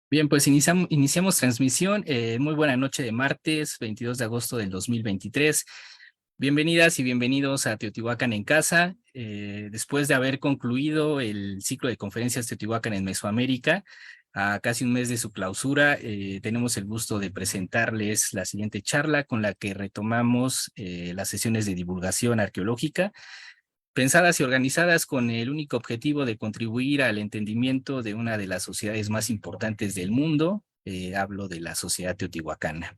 Bien, pues iniciamos transmisión. Muy buena noche de martes, 22 de agosto del 2023. Bienvenidas y bienvenidos a Teotihuacán en Casa. Después de haber concluido el ciclo de conferencias Teotihuacán en Mesoamérica, a casi un mes de su clausura, tenemos el gusto de presentarles la siguiente charla con la que retomamos las sesiones de divulgación arqueológica pensadas y organizadas con el único objetivo de contribuir al entendimiento de una de las sociedades más importantes del mundo. Hablo de la sociedad teotihuacana.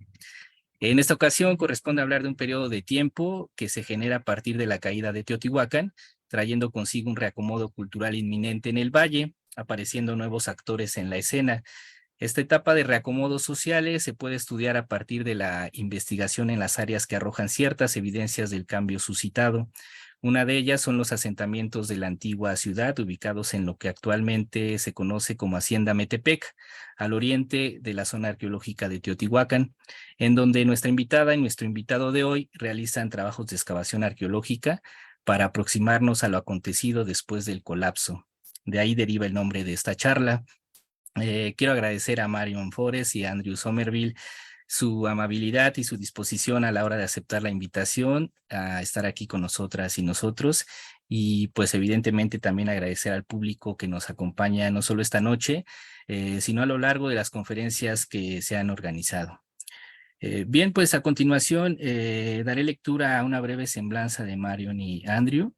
En esta ocasión corresponde hablar de un periodo de tiempo que se genera a partir de la caída de Teotihuacán, trayendo consigo un reacomodo cultural inminente en el valle, apareciendo nuevos actores en la escena. Esta etapa de reacomodos sociales se puede estudiar a partir de la investigación en las áreas que arrojan ciertas evidencias del cambio suscitado. Una de ellas son los asentamientos de la antigua ciudad, ubicados en lo que actualmente se conoce como Hacienda Metepec, al oriente de la zona arqueológica de Teotihuacán, en donde nuestra invitada y nuestro invitado de hoy realizan trabajos de excavación arqueológica para aproximarnos a lo acontecido después del colapso. De ahí deriva el nombre de esta charla. Quiero agradecer a Marion Forest y a Andrew Somerville su amabilidad y su disposición a la hora de aceptar la invitación a estar aquí con nosotras y nosotros. Y pues evidentemente también agradecer al público que nos acompaña no solo esta noche, sino a lo largo de las conferencias que se han organizado. Bien, pues a continuación daré lectura a una breve semblanza de Marion y Andrew.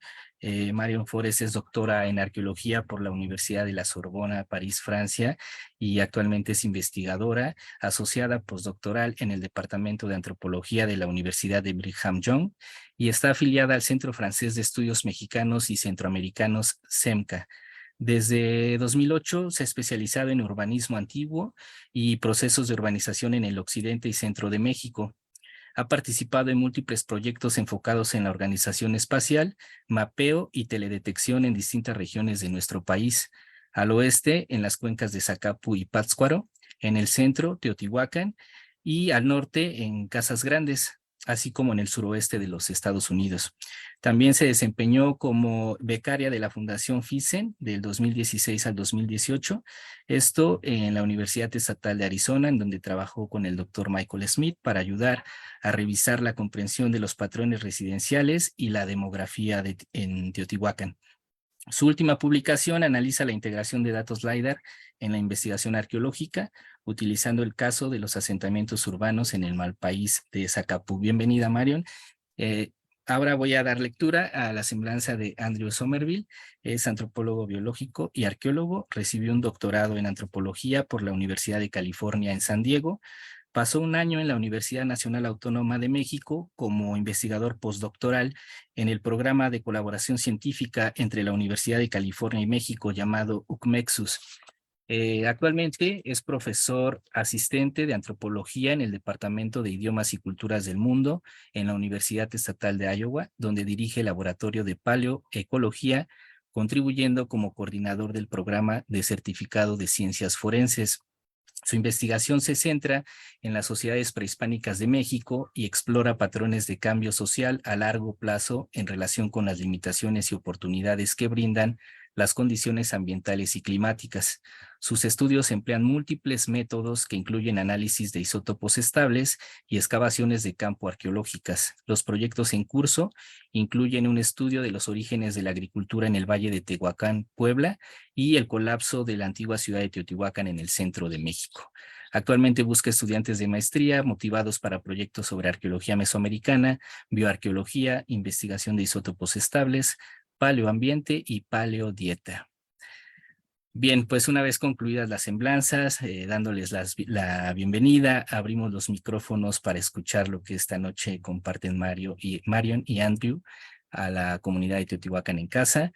Marion Forest es doctora en arqueología por la Universidad de la Sorbona, París, Francia, y actualmente es investigadora asociada postdoctoral en el Departamento de Antropología de la Universidad de Brigham Young y está afiliada al Centro Francés de Estudios Mexicanos y Centroamericanos, CEMCA. Desde 2008 se ha especializado en urbanismo antiguo y procesos de urbanización en el occidente y centro de México. Ha participado en múltiples proyectos enfocados en la organización espacial, mapeo y teledetección en distintas regiones de nuestro país. Al oeste, en las cuencas de Zacapu y Pátzcuaro, en el centro, Teotihuacán, y al norte, en Casas Grandes, así como en el suroeste de los Estados Unidos. También se desempeñó como becaria de la Fundación FICEN del 2016 al 2018, esto en la Universidad Estatal de Arizona, en donde trabajó con el doctor Michael Smith para ayudar a revisar la comprensión de los patrones residenciales y la demografía en Teotihuacán. Su última publicación analiza la integración de datos LiDAR en la investigación arqueológica, utilizando el caso de los asentamientos urbanos en el malpaís de Zacapú. Bienvenida, Marion. Eh, Ahora voy a dar lectura a la semblanza de Andrew Somerville. Es antropólogo biológico y arqueólogo. Recibió un doctorado en antropología por la Universidad de California en San Diego. Pasó un año en la Universidad Nacional Autónoma de México como investigador postdoctoral en el programa de colaboración científica entre la Universidad de California y México llamado UCMEXUS. Actualmente es profesor asistente de antropología en el Departamento de Idiomas y Culturas del Mundo en la Universidad Estatal de Iowa, donde dirige el laboratorio de paleoecología, contribuyendo como coordinador del programa de certificado de ciencias forenses. Su investigación se centra en las sociedades prehispánicas de México y explora patrones de cambio social a largo plazo en relación con las limitaciones y oportunidades que brindan las condiciones ambientales y climáticas. Sus estudios emplean múltiples métodos que incluyen análisis de isótopos estables y excavaciones de campo arqueológicas. Los proyectos en curso incluyen un estudio de los orígenes de la agricultura en el Valle de Tehuacán, Puebla, y el colapso de la antigua ciudad de Teotihuacán en el centro de México. Actualmente busca estudiantes de maestría motivados para proyectos sobre arqueología mesoamericana, bioarqueología, investigación de isótopos estables, paleoambiente y paleodieta. Bien, pues una vez concluidas las semblanzas, dándoles la bienvenida, abrimos los micrófonos para escuchar lo que esta noche comparten Marion y Andrew a la comunidad de Teotihuacán en casa.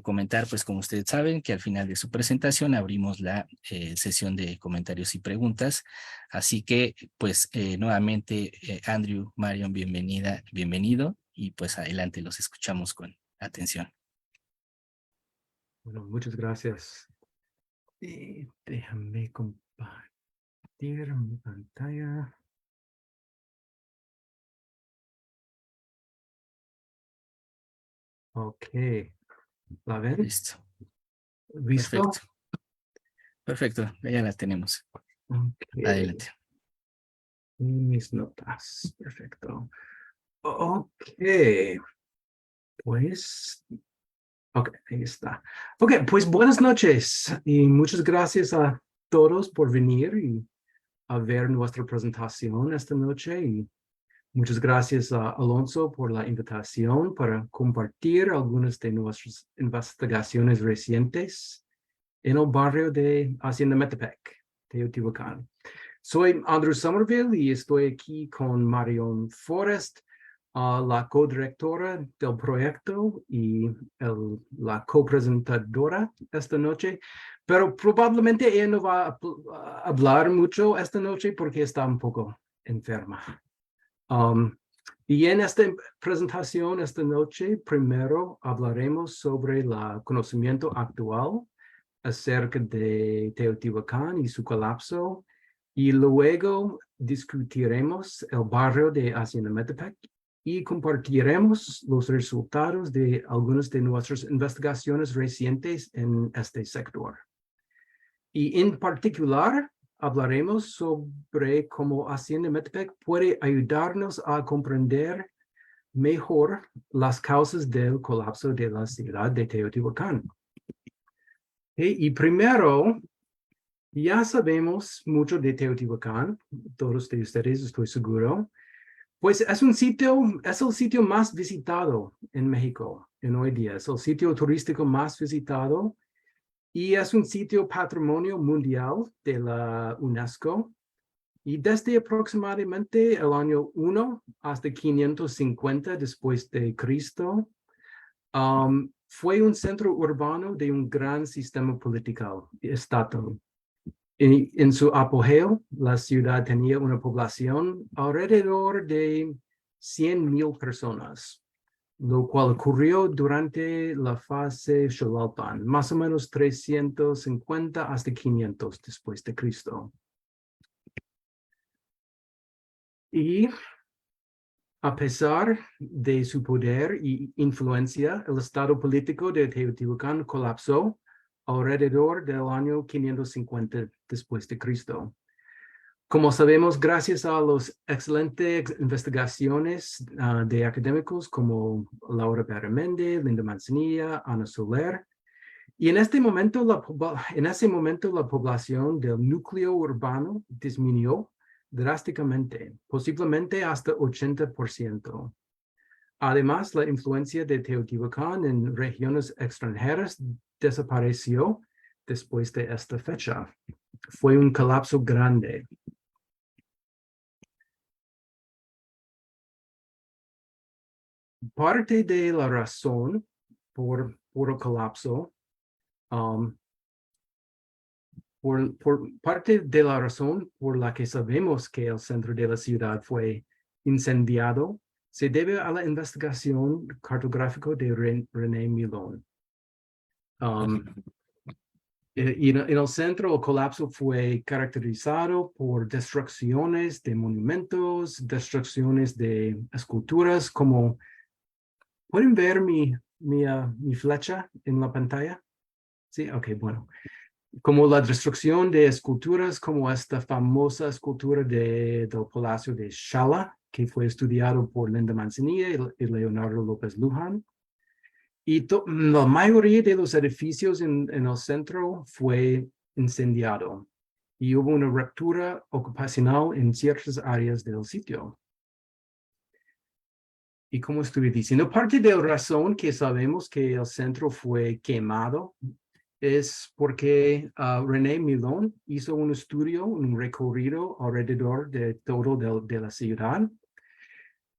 Comentar, pues como ustedes saben, que al final de su presentación abrimos la sesión de comentarios y preguntas. Así que, pues nuevamente, Andrew, Marion, bienvenido, y pues adelante, los escuchamos con atención. Bueno, muchas gracias. Déjame compartir mi pantalla. Ok, ¿la ven? Listo, ¿Listo? perfecto. Perfecto, ya la tenemos. Ok. Adelante. Mis notas. Perfecto. Ok. Pues, ok, ahí está. Ok, pues buenas noches y muchas gracias a todos por venir y a ver nuestra presentación esta noche. Y muchas gracias a Alonso por la invitación para compartir algunas de nuestras investigaciones recientes en el barrio de Hacienda Metepec, Teotihuacán. Soy Andrew Somerville y estoy aquí con Marion Forrest, la codirectora del proyecto y la copresentadora esta noche, pero probablemente ella no va a hablar mucho esta noche porque está un poco enferma. Y en esta presentación esta noche, primero hablaremos sobre el conocimiento actual acerca de Teotihuacán y su colapso, y luego discutiremos el barrio de Hacienda Metepec y compartiremos los resultados de algunas de nuestras investigaciones recientes en este sector. Y en particular, hablaremos sobre cómo Hacienda Metepec puede ayudarnos a comprender mejor las causas del colapso de la ciudad de Teotihuacán. Y primero, ya sabemos mucho de Teotihuacán, todos de ustedes, estoy seguro. Pues es el sitio más visitado en México en hoy día. Es el sitio turístico más visitado y es un sitio patrimonio mundial de la UNESCO. Y desde aproximadamente el año 1 hasta 550 después de Cristo, fue un centro urbano de un gran sistema político estatal. En su apogeo, la ciudad tenía una población alrededor de 100,000 personas, lo cual ocurrió durante la fase Xolotl, más o menos 350 hasta 500 después de Cristo. Y a pesar de su poder y influencia, el estado político de Teotihuacán colapsó alrededor del año 550 después de Cristo. Como sabemos, gracias a las excelentes investigaciones de académicos como Laura Beramendi, Linda Manzanilla, Ana Soler, y en ese momento la población del núcleo urbano disminuyó drásticamente, posiblemente hasta 80%. Además, la influencia de Teotihuacán en regiones extranjeras desapareció después de esta fecha. Fue un colapso grande. Parte de la razón por el colapso, parte de la razón por la que sabemos que el centro de la ciudad fue incendiado, se debe a la investigación cartográfica de René Milón. En el centro, el colapso fue caracterizado por destrucciones de monumentos, destrucciones de esculturas, como ¿pueden ver mi flecha en la pantalla? Sí, ok, bueno. Como la destrucción de esculturas, como esta famosa escultura del Palacio de Xala, que fue estudiado por Linda Manzanilla y Leonardo López Luján. Y la mayoría de los edificios en el centro fue incendiado y hubo una ruptura ocupacional en ciertas áreas del sitio. Y como estuve diciendo, parte de la razón que sabemos que el centro fue quemado es porque René Milón hizo un estudio, un recorrido alrededor de todo de la ciudad.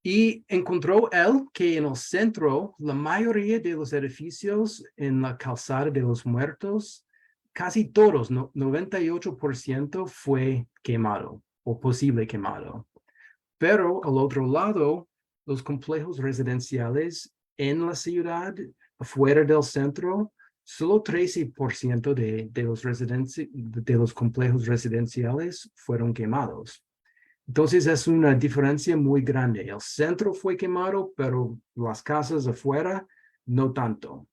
Y encontró él que en el centro, la mayoría de los edificios en la calzada de los muertos, casi todos, 98% fue quemado o posible quemado. Pero al otro lado, los complejos residenciales en la ciudad, fuera del centro, solo 13% de los complejos residenciales fueron quemados. Entonces es una diferencia muy grande. El centro fue quemado, pero las casas afuera no tanto.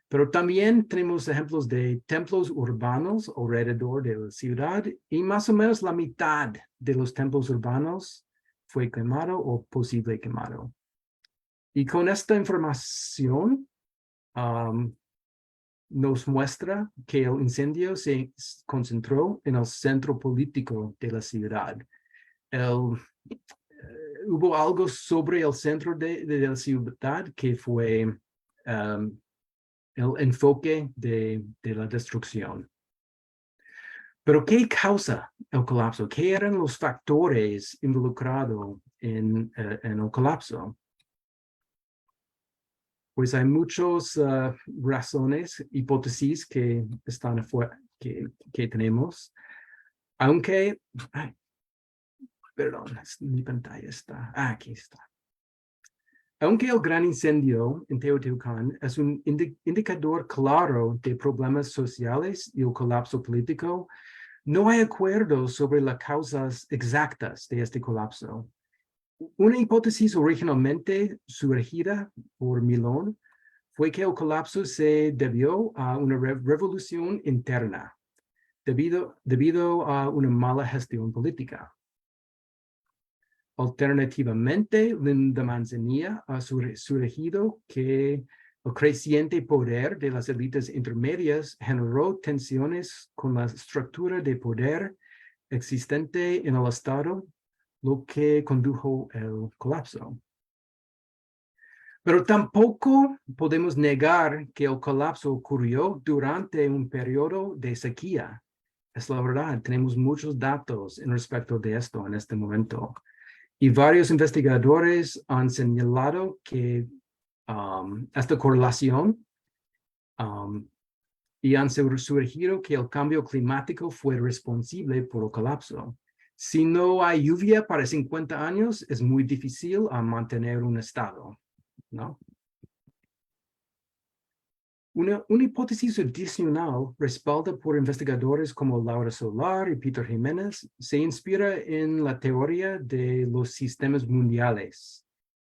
Pero también tenemos ejemplos de templos urbanos alrededor de la ciudad y más o menos la mitad de los templos urbanos fue quemado o posible quemado. Y con esta información nos muestra que el incendio se concentró en el centro político de la ciudad. Hubo algo sobre el centro de la ciudad que fue el enfoque de la destrucción. Pero ¿qué causa el colapso? ¿Qué eran los factores involucrados en el colapso? Pues hay muchas razones, hipótesis que están afuera, que tenemos. Aunque, perdón, mi pantalla está, aquí está. Aunque el gran incendio en Teotihuacán es un indicador claro de problemas sociales y el colapso político, no hay acuerdo sobre las causas exactas de este colapso. Una hipótesis originalmente surgida por Milón fue que el colapso se debió a una revolución interna, debido a una mala gestión política. Alternativamente, Linda Manzanilla ha surgido que el creciente poder de las élites intermedias generó tensiones con la estructura de poder existente en el Estado, lo que condujo al colapso. Pero tampoco podemos negar que el colapso ocurrió durante un periodo de sequía. Es la verdad, tenemos muchos datos en respecto de esto en este momento. Y varios investigadores han señalado que esta correlación y han surgido que el cambio climático fue responsable por el colapso. Si no hay lluvia para 50 años, es muy difícil mantener un estado, ¿no? Una hipótesis adicional, respaldada por investigadores como Laura Solar y Peter Jiménez, se inspira en la teoría de los sistemas mundiales.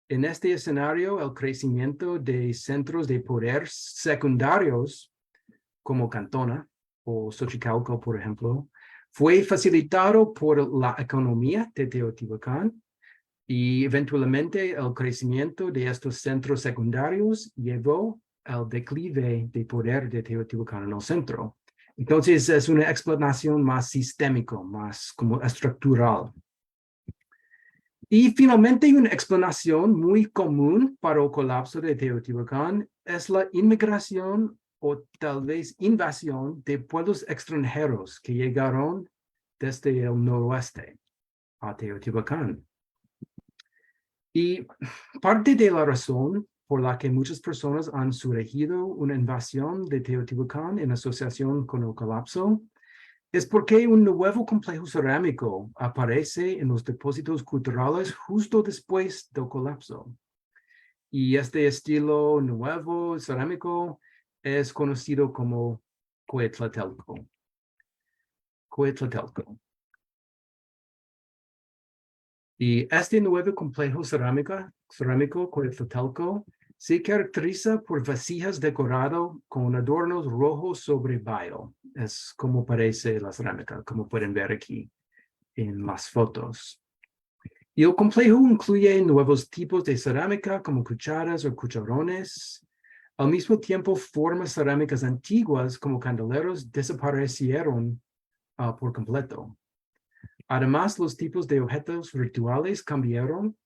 En este escenario, el crecimiento de centros de poder secundarios, como Cantona o Xochicalco, por ejemplo, fue facilitado por la economía de Teotihuacán y eventualmente el crecimiento de estos centros secundarios llevó al declive de poder de Teotihuacán en el centro. Entonces es una explanación más sistémica, más como estructural. Y finalmente una explanación muy común para el colapso de Teotihuacán es la inmigración o tal vez invasión de pueblos extranjeros que llegaron desde el noroeste a Teotihuacán. Y parte de la razón por la que muchas personas han surgido una invasión de Teotihuacán en asociación con el colapso es porque un nuevo complejo cerámico aparece en los depósitos culturales justo después del colapso. Y este estilo nuevo cerámico es conocido como Coetlatelco. Y este nuevo complejo cerámico Coetlatelco se caracteriza por vasijas decorado con adornos rojos sobre bayo. Es como parece la cerámica, como pueden ver aquí en las fotos. Y el complejo incluye nuevos tipos de cerámica como cucharas o cucharones. Al mismo tiempo, formas cerámicas antiguas como candeleros desaparecieron por completo. Además, los tipos de objetos rituales cambiaron.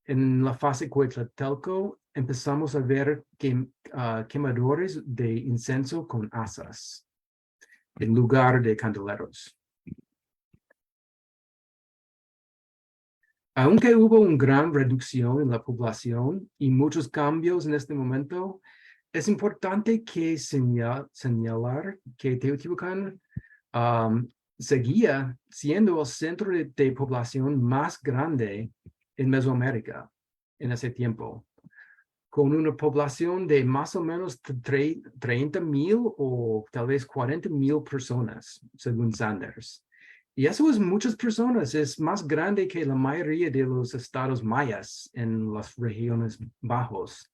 En la fase Coetlatelco empezamos a ver quemadores de incienso con asas en lugar de candeleros. Aunque hubo una gran reducción en la población y muchos cambios en este momento, es importante que señalar que Teotihuacán seguía siendo el centro de población más grande en Mesoamérica en ese tiempo, con una población de más o menos 30,000 o tal vez 40,000 personas, según Sanders. Y eso es muchas personas, es más grande que la mayoría de los estados mayas en las regiones bajos.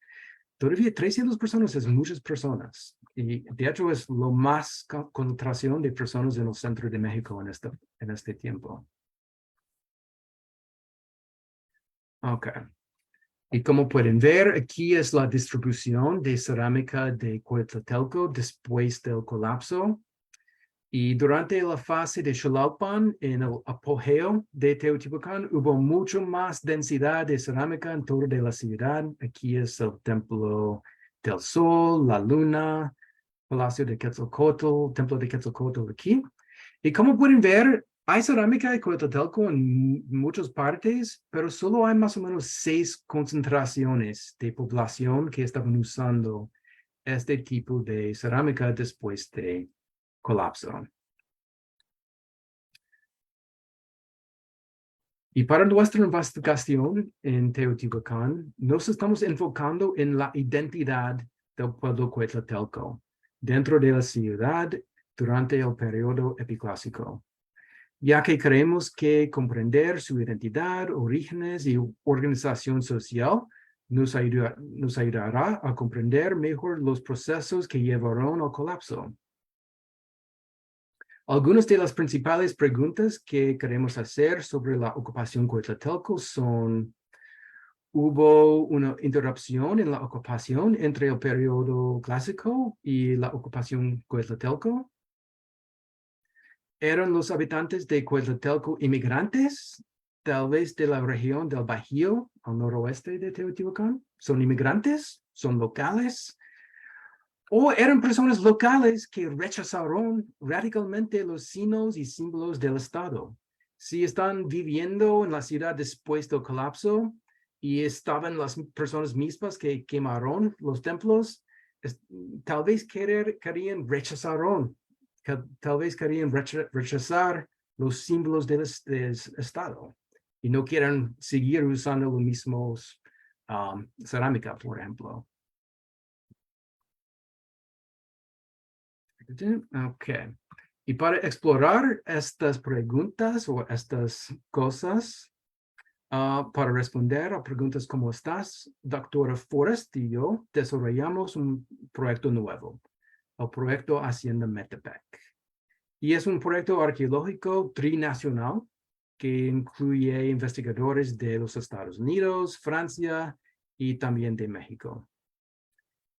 Todavía 300 personas es muchas personas. Y de hecho es lo más concentración de personas en el centro de México en este tiempo. Ok. Y como pueden ver, aquí es la distribución de cerámica de Coatzacoalcos después del colapso. Y durante la fase de Xalaupan, en el apogeo de Teotihuacán, hubo mucho más densidad de cerámica en toda la ciudad. Aquí es el Templo del Sol, la Luna, Palacio de Quetzalcóatl, Templo de Quetzalcóatl aquí. Y como pueden ver, hay cerámica de Coatzacoalcos en muchas partes, pero solo hay más o menos 6 concentraciones de población que estaban usando este tipo de cerámica después de colapso. Y para nuestra investigación en Teotihuacán, nos estamos enfocando en la identidad del pueblo Coatzacoalcos dentro de la ciudad durante el periodo epiclásico, ya que creemos que comprender su identidad, orígenes y organización social nos ayudará a comprender mejor los procesos que llevaron al colapso. Algunas de las principales preguntas que queremos hacer sobre la ocupación Coatzacoalcos son: ¿hubo una interrupción en la ocupación entre el periodo clásico y la ocupación Coatzacoalcos? ¿Eran los habitantes de Coatzacoalcos inmigrantes, tal vez de la región del Bajío al noroeste de Teotihuacán? ¿Son inmigrantes? ¿Son locales? ¿O eran personas locales que rechazaron radicalmente los signos y símbolos del Estado? Si están viviendo en la ciudad después del colapso y estaban las personas mismas que quemaron los templos, tal vez querían tal vez querían rechazar los símbolos del Estado y no quieren seguir usando los mismos cerámica, por ejemplo. Ok. Y para explorar estas preguntas o estas cosas, para responder a preguntas como estas, doctora Forrest y yo desarrollamos un proyecto nuevo, el proyecto Hacienda Metepec. Y es un proyecto arqueológico trinacional que incluye investigadores de los Estados Unidos, Francia y también de México.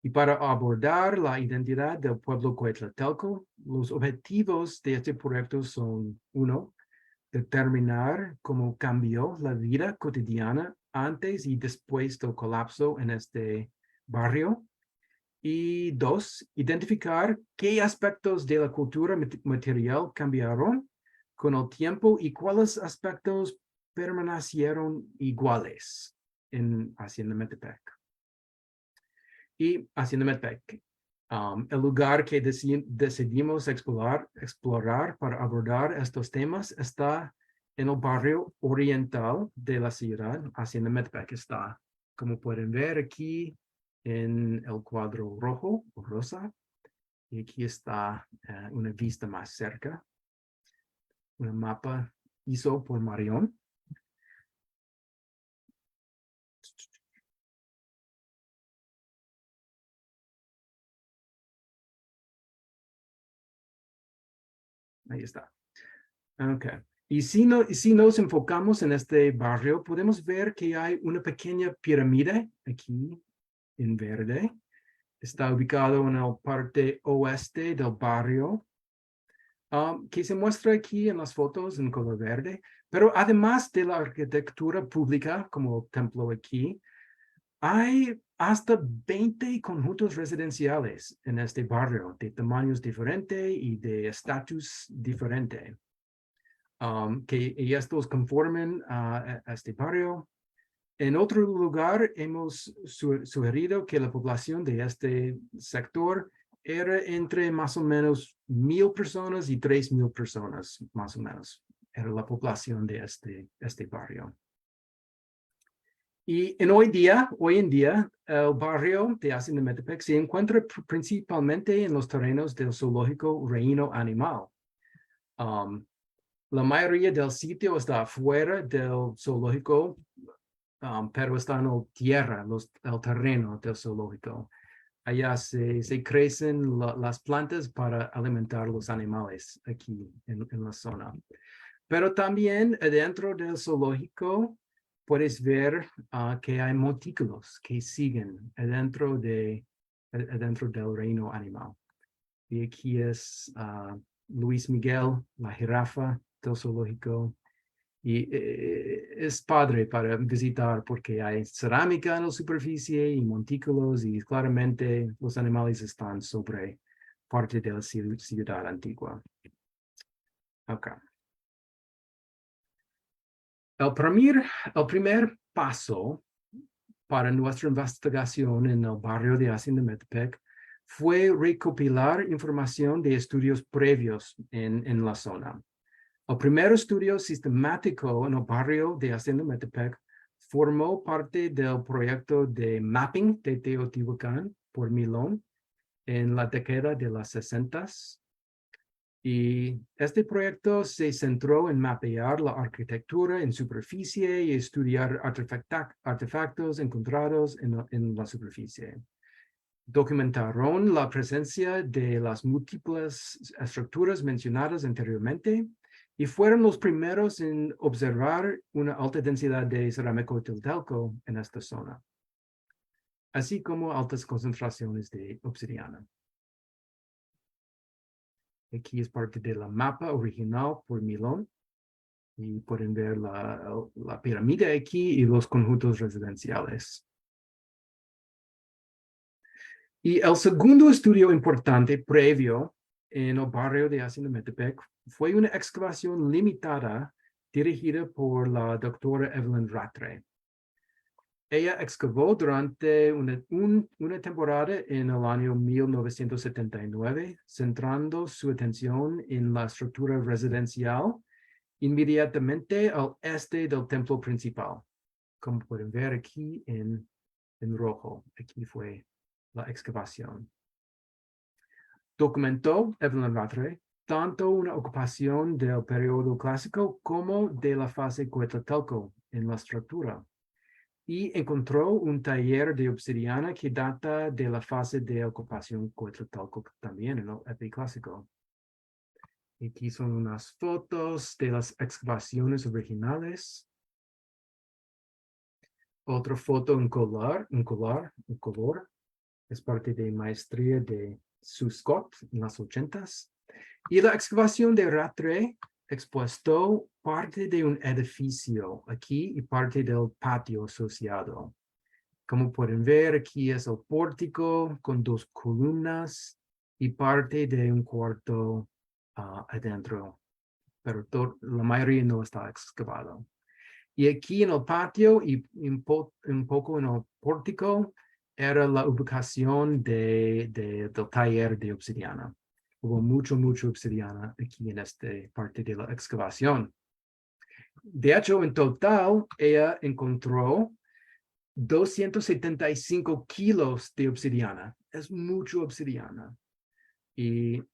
Y para abordar la identidad del pueblo Coatzacoalcos, los objetivos de este proyecto son: 1, determinar cómo cambió la vida cotidiana antes y después del colapso en este barrio. Y 2, identificar qué aspectos de la cultura material cambiaron con el tiempo y cuáles aspectos permanecieron iguales en Hacienda Metepec. Y Hacienda Metepec, el lugar que decidimos explorar para abordar estos temas está en el barrio oriental de la ciudad. Hacienda Metepec está, como pueden ver aquí, en el cuadro rojo o rosa. Y aquí está una vista más cerca, un mapa hizo por Marión. Ahí está. Ok. Y si nos enfocamos en este barrio, podemos ver que hay una pequeña pirámide aquí en verde. Está ubicado en la parte oeste del barrio, que se muestra aquí en las fotos en color verde. Pero además de la arquitectura pública, como el templo aquí, hay hasta 20 conjuntos residenciales en este barrio, de tamaños diferentes y de estatus diferente, y estos conforman a este barrio. En otro lugar, hemos sugerido que la población de este sector era entre más o menos 1,000 personas y 3,000 personas, más o menos. Era la población de este barrio. Y hoy en día, el barrio de Hacienda Metepec se encuentra principalmente en los terrenos del zoológico Reino Animal. La mayoría del sitio está afuera del zoológico, pero está en la tierra, el terreno del zoológico. Allá se crecen las plantas para alimentar los animales aquí en la zona. Pero también dentro del zoológico puedes ver que hay montículos que siguen dentro del reino animal. Y aquí es Luis Miguel, la jirafa del zoológico. Y es padre para visitar porque hay cerámica en la superficie y montículos y claramente los animales están sobre parte de la ciudad antigua. Okay. El primer paso para nuestra investigación en el barrio de Hacienda Metepec fue recopilar información de estudios previos en la zona. El primer estudio sistemático en el barrio de Hacienda Metepec formó parte del proyecto de mapping de Teotihuacán por Milón en la década de los 60. Y este proyecto se centró en mapear la arquitectura en superficie y estudiar artefactos encontrados en la superficie. Documentaron la presencia de las múltiples estructuras mencionadas anteriormente y fueron los primeros en observar una alta densidad de cerámico tiltelco en esta zona, así como altas concentraciones de obsidiana. Aquí es parte de la mapa original por Milón y pueden ver la pirámide aquí y los conjuntos residenciales. Y el segundo estudio importante previo en el barrio de Hacienda Metepec fue una excavación limitada dirigida por la doctora Evelyn Rattray. Ella excavó durante una temporada en el año 1979, centrando su atención en la estructura residencial inmediatamente al este del templo principal. Como pueden ver aquí en rojo, aquí fue la excavación. Documentó Evelyn Rattray tanto una ocupación del periodo clásico como de la fase Coatzacoalco en la estructura. Y encontró un taller de obsidiana que data de la fase de ocupación Coatzacoalco también en el epiclásico. Aquí son unas fotos de las excavaciones originales. Otra foto en color. Es parte de maestría de Sue Scott en las 80s. Y la excavación de Rattray expuesto parte de un edificio aquí y parte del patio asociado. Como pueden ver, aquí es el pórtico con 2 columnas y parte de un cuarto adentro, pero la mayoría no está excavado. Y aquí en el patio y un poco en el pórtico era la ubicación del taller de obsidiana. Hubo mucho obsidiana aquí en esta parte de la excavación. De hecho, en total, ella encontró 275 kilos de obsidiana. Es mucho obsidiana. Y el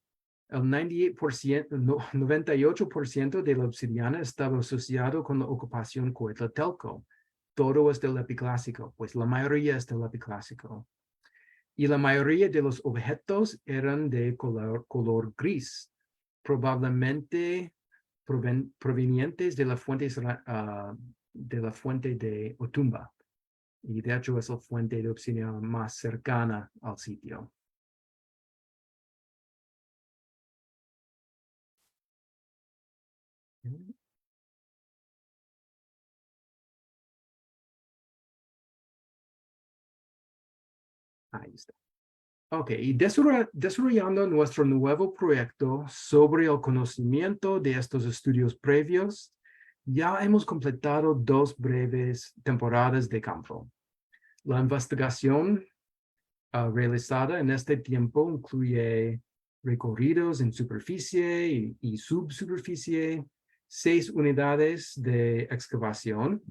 98% de la obsidiana estaba asociado con la ocupación Coatzacoalco. Todo es del epiclásico, pues la mayoría es del epiclásico. Y la mayoría de los objetos eran de color gris, probablemente provenientes de la fuente de Otumba. Y de hecho es la fuente de obsidiana más cercana al sitio. Ahí está. Ok, y desarrollando nuestro nuevo proyecto sobre el conocimiento de estos estudios previos, ya hemos completado 2 breves temporadas de campo. La investigación realizada en este tiempo incluye recorridos en superficie y subsuperficie, 6 unidades de excavación.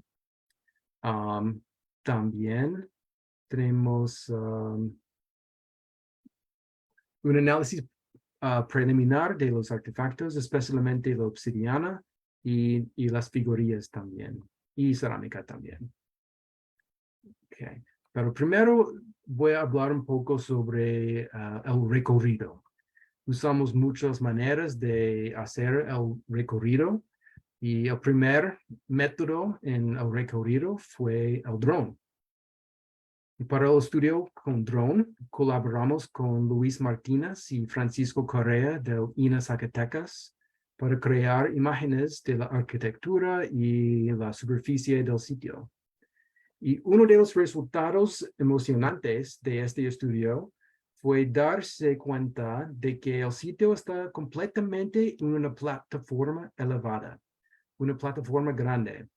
También tenemos un análisis preliminar de los artefactos, especialmente la obsidiana y las figurillas también, y cerámica también. Ok. Pero primero voy a hablar un poco sobre el recorrido. Usamos muchas maneras de hacer el recorrido y el primer método en el recorrido fue el dron. Y para el estudio con drone, colaboramos con Luis Martínez y Francisco Correa del INA Zacatecas para crear imágenes de la arquitectura y la superficie del sitio. Y uno de los resultados emocionantes de este estudio fue darse cuenta de que el sitio está completamente en una plataforma elevada, una plataforma grande,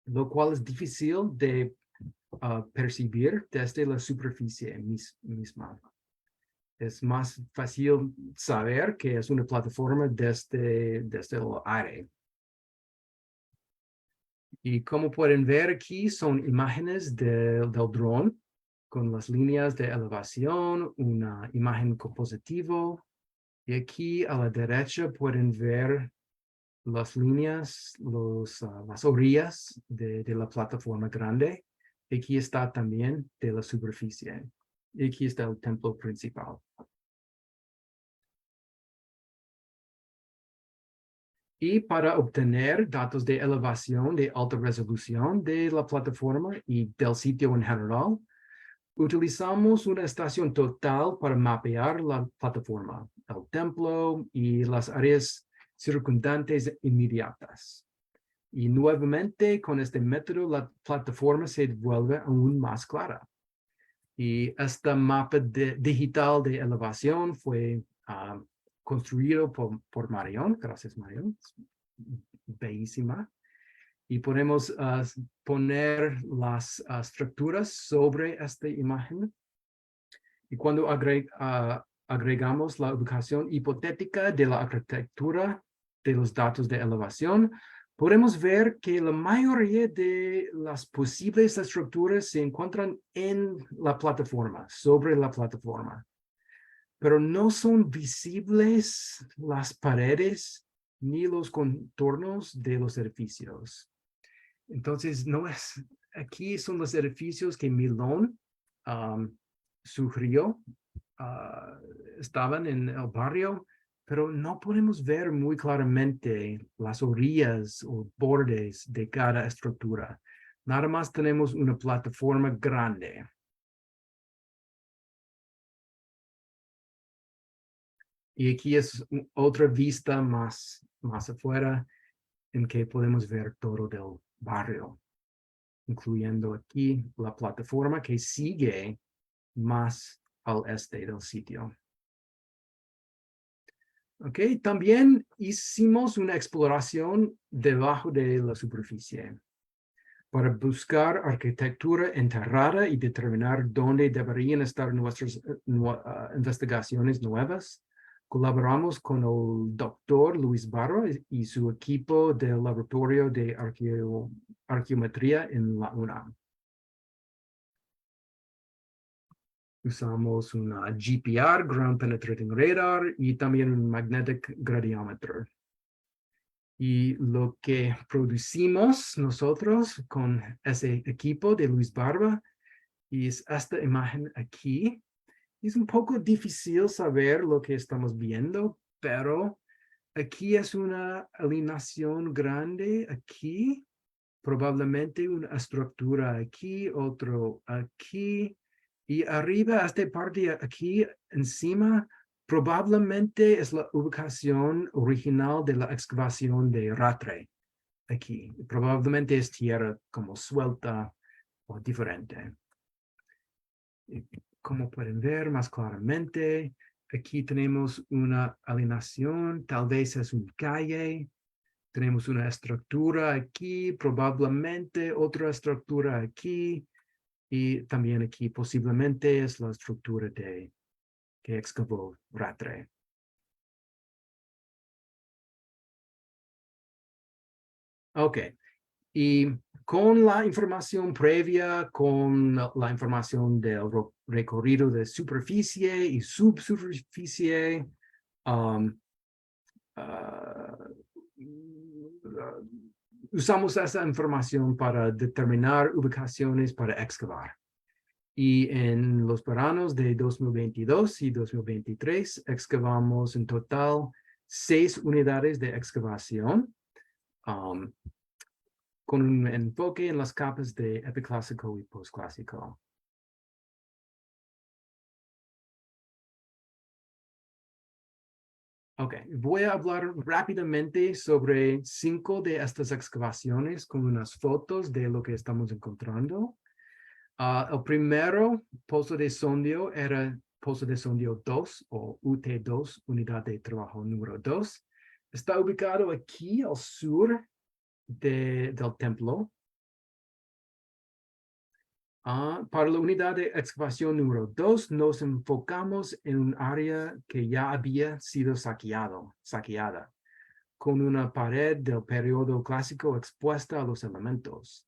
lo cual es difícil de percibir desde la superficie misma. Es más fácil saber que es una plataforma desde el aire. Y como pueden ver aquí son imágenes del dron con las líneas de elevación, una imagen compositivo. Y aquí a la derecha pueden ver las líneas, las orillas de la plataforma grande. Aquí está también de la superficie. Y aquí está el templo principal. Y para obtener datos de elevación de alta resolución de la plataforma y del sitio en general, utilizamos una estación total para mapear la plataforma, el templo y las áreas circundantes inmediatas. Y nuevamente, con este método, la plataforma se vuelve aún más clara. Y este mapa digital de elevación fue construido por Marion. Gracias, Marion. Bellísima. Y podemos poner las estructuras sobre esta imagen. Y cuando agregamos la ubicación hipotética de la arquitectura de los datos de elevación, podemos ver que la mayoría de las posibles estructuras se encuentran en la plataforma, sobre la plataforma, pero no son visibles las paredes ni los contornos de los edificios. Entonces, aquí son los edificios que Milón sugirió, estaban en el barrio, pero no podemos ver muy claramente las orillas o bordes de cada estructura. Nada más tenemos una plataforma grande. Y aquí es otra vista más afuera en que podemos ver todo del barrio, incluyendo aquí la plataforma que sigue más al este del sitio. Ok, también hicimos una exploración debajo de la superficie para buscar arquitectura enterrada y determinar dónde deberían estar nuestras investigaciones nuevas. Colaboramos con el doctor Luis Barro y su equipo del laboratorio de arqueometría en la UNAM. Usamos una GPR, Ground Penetrating Radar, y también un Magnetic Gradiometer. Y lo que producimos nosotros con ese equipo de Luis Barba es esta imagen aquí. Es un poco difícil saber lo que estamos viendo, pero aquí es una alineación grande aquí, probablemente una estructura aquí, otro aquí, y arriba, esta parte aquí encima, probablemente es la ubicación original de la excavación de Rattray. Aquí, probablemente es tierra como suelta o diferente. Como pueden ver más claramente, aquí tenemos una alineación, tal vez es una calle. Tenemos una estructura aquí, probablemente otra estructura aquí, y también aquí posiblemente es la estructura que excavó Rattray. Ok, y con la información previa, con la información del recorrido de superficie y subsuperficie, usamos esa información para determinar ubicaciones para excavar. Y en los veranos de 2022 y 2023 excavamos en total 6 unidades de excavación con un enfoque en las capas de epiclásico y postclásico. Ok, voy a hablar rápidamente sobre 5 de estas excavaciones con unas fotos de lo que estamos encontrando. El primero pozo de sondio era pozo de sondio 2 o UT2, unidad de trabajo número 2. Está ubicado aquí al sur del templo. Para la unidad de excavación número 2, nos enfocamos en un área que ya había sido saqueada, con una pared del periodo clásico expuesta a los elementos.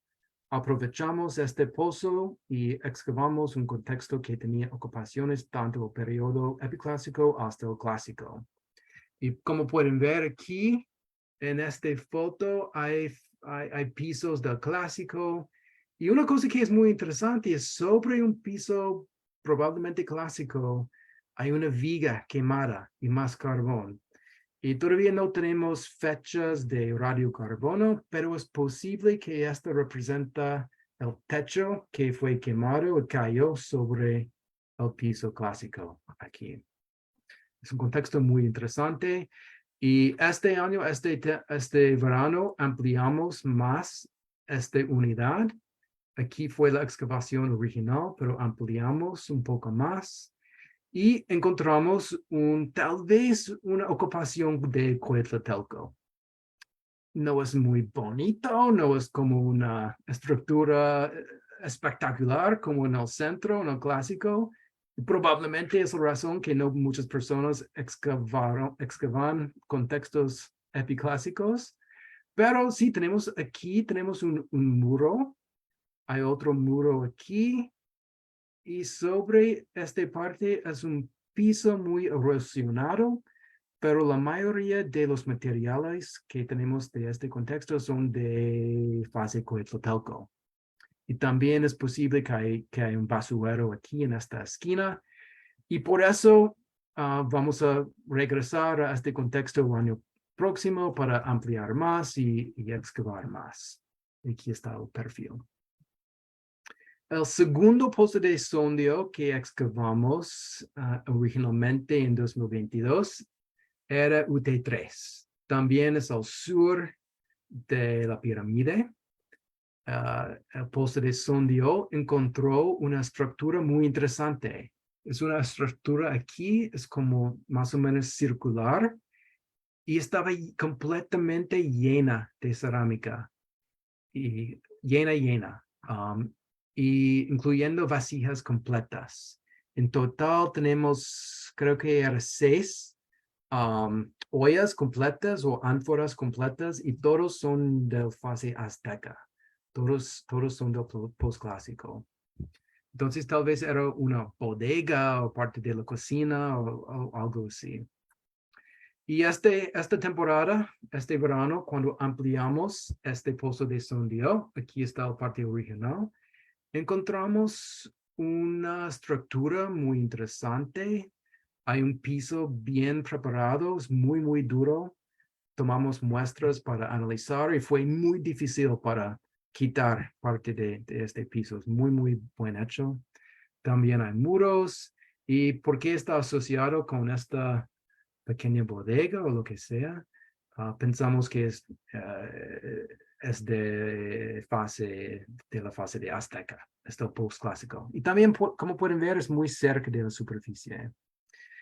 Aprovechamos este pozo y excavamos un contexto que tenía ocupaciones tanto del periodo epiclásico hasta el clásico. Y como pueden ver aquí, en esta foto hay pisos del clásico. Y una cosa que es muy interesante es sobre un piso probablemente clásico, hay una viga quemada y más carbón. Y todavía no tenemos fechas de radiocarbono, pero es posible que esto representa el techo que fue quemado y cayó sobre el piso clásico aquí. Es un contexto muy interesante. Y este año, este verano, ampliamos más esta unidad. Aquí fue la excavación original, pero ampliamos un poco más y encontramos tal vez una ocupación de Coatzacoalcos. No es muy bonito, no es como una estructura espectacular como en el centro, en el clásico. Probablemente es la razón que no muchas personas excavan contextos epiclásicos, pero sí tenemos un muro, hay otro muro aquí, y sobre esta parte es un piso muy erosionado, pero la mayoría de los materiales que tenemos de este contexto son de fase Coatzacoalcos. Y también es posible que hay un basurero aquí en esta esquina. Y por eso vamos a regresar a este contexto el año próximo para ampliar más y excavar más. Aquí está el perfil. El segundo pozo de sondio que excavamos originalmente en 2022 era UT3. También es al sur de la pirámide. El pozo de sondio encontró una estructura muy interesante. Es una estructura aquí, es como más o menos circular y estaba completamente llena de cerámica y llena. Y incluyendo vasijas completas. En total tenemos, creo que eran 6 ollas completas o ánforas completas y todos son de fase azteca. Todos son del postclásico. Entonces tal vez era una bodega o parte de la cocina o algo así. Y esta temporada, este verano, cuando ampliamos este pozo de sondio, aquí está la parte original, encontramos una estructura muy interesante. Hay un piso bien preparado, es muy duro. Tomamos muestras para analizar y fue muy difícil para quitar parte de este piso. Es muy buen hecho. También hay muros. ¿Y por qué está asociado con esta pequeña bodega o lo que sea? Pensamos que es de la fase de Azteca, este postclásico. Y también, como pueden ver, es muy cerca de la superficie.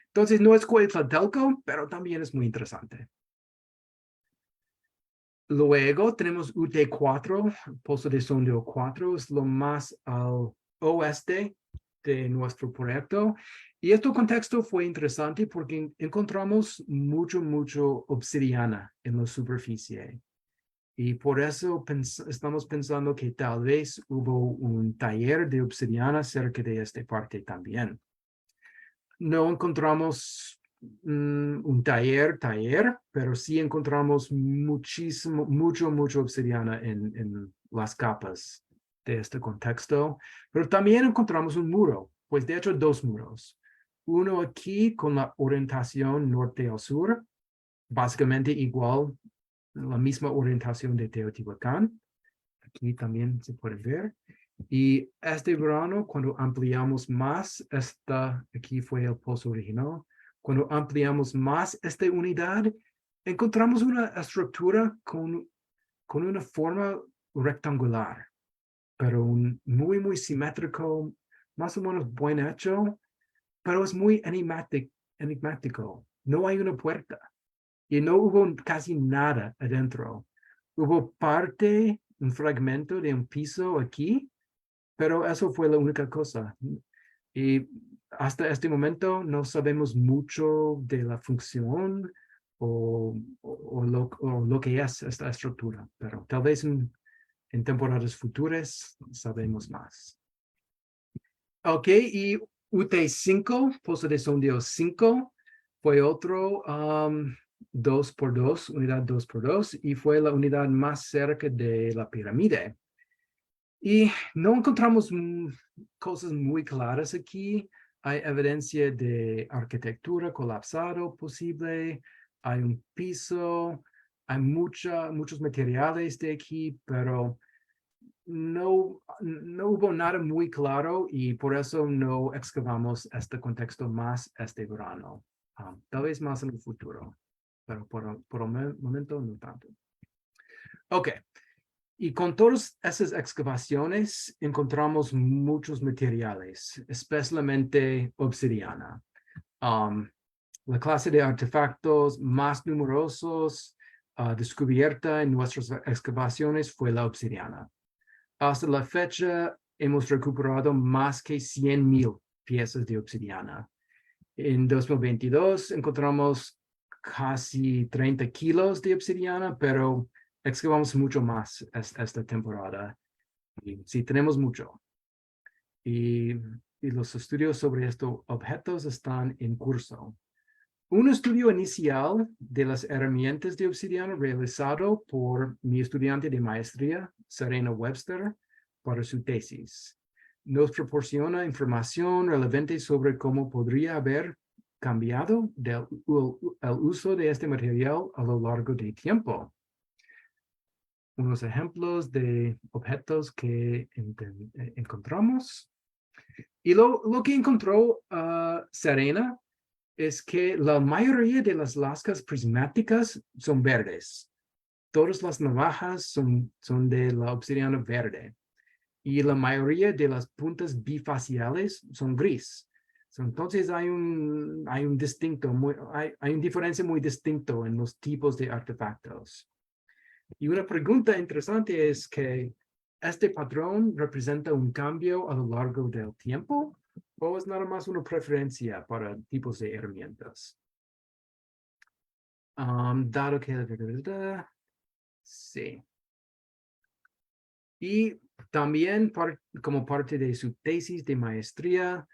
Entonces, no es Coatzacoalcos, pero también es muy interesante. Luego tenemos UT4, Pozo de Sondio 4, es lo más al oeste de nuestro proyecto. Y este contexto fue interesante porque encontramos mucho obsidiana en la superficie. Y por eso estamos pensando que tal vez hubo un taller de obsidiana cerca de esta parte también. No encontramos un taller, pero sí encontramos mucho obsidiana en las capas de este contexto. Pero también encontramos un muro, pues de hecho dos muros. Uno aquí con la orientación norte al sur, básicamente igual, la misma orientación de Teotihuacán. Aquí también se puede ver. Y este verano, cuando ampliamos más aquí fue el pozo original, cuando ampliamos más esta unidad, encontramos una estructura con una forma rectangular, pero muy simétrico, más o menos buen hecho, pero es muy enigmático. No hay una puerta y no hubo casi nada adentro. Hubo un fragmento de un piso aquí, pero eso fue la única cosa. Y hasta este momento no sabemos mucho de la función o lo que es esta estructura, pero tal vez en temporadas futuras sabemos más. Ok, y UT5, Pozo de Sondeo 5, fue otro 2x2, unidad 2x2, y fue la unidad más cerca de la pirámide. Y no encontramos cosas muy claras aquí. Hay evidencia de arquitectura colapsado posible, hay un piso, hay muchos materiales de aquí, pero no hubo nada muy claro y por eso no excavamos este contexto más este verano. Tal vez más en el futuro, pero por el momento no tanto. Ok. Y con todas esas excavaciones encontramos muchos materiales, especialmente obsidiana. La clase de artefactos más numerosos descubierta en nuestras excavaciones fue la obsidiana. Hasta la fecha hemos recuperado más que 100,000 piezas de obsidiana. En 2022 encontramos casi 30 kilos de obsidiana, pero excavamos mucho más esta temporada. Y sí, tenemos mucho. Y los estudios sobre estos objetos están en curso. Un estudio inicial de las herramientas de obsidiana realizado por mi estudiante de maestría, Serena Webster, para su tesis. Nos proporciona información relevante sobre cómo podría haber cambiado el uso de este material a lo largo del tiempo. Unos ejemplos de objetos que encontramos. Y lo que encontró Serena es que la mayoría de las lascas prismáticas son verdes. Todas las navajas son de la obsidiana verde. Y la mayoría de las puntas bifaciales son gris. Entonces hay un diferencia muy distinto en los tipos de artefactos. Y una pregunta interesante es que ¿este patrón representa un cambio a lo largo del tiempo o es nada más una preferencia para tipos de herramientas? Dado que... Sí. Y también como parte de su tesis de maestría,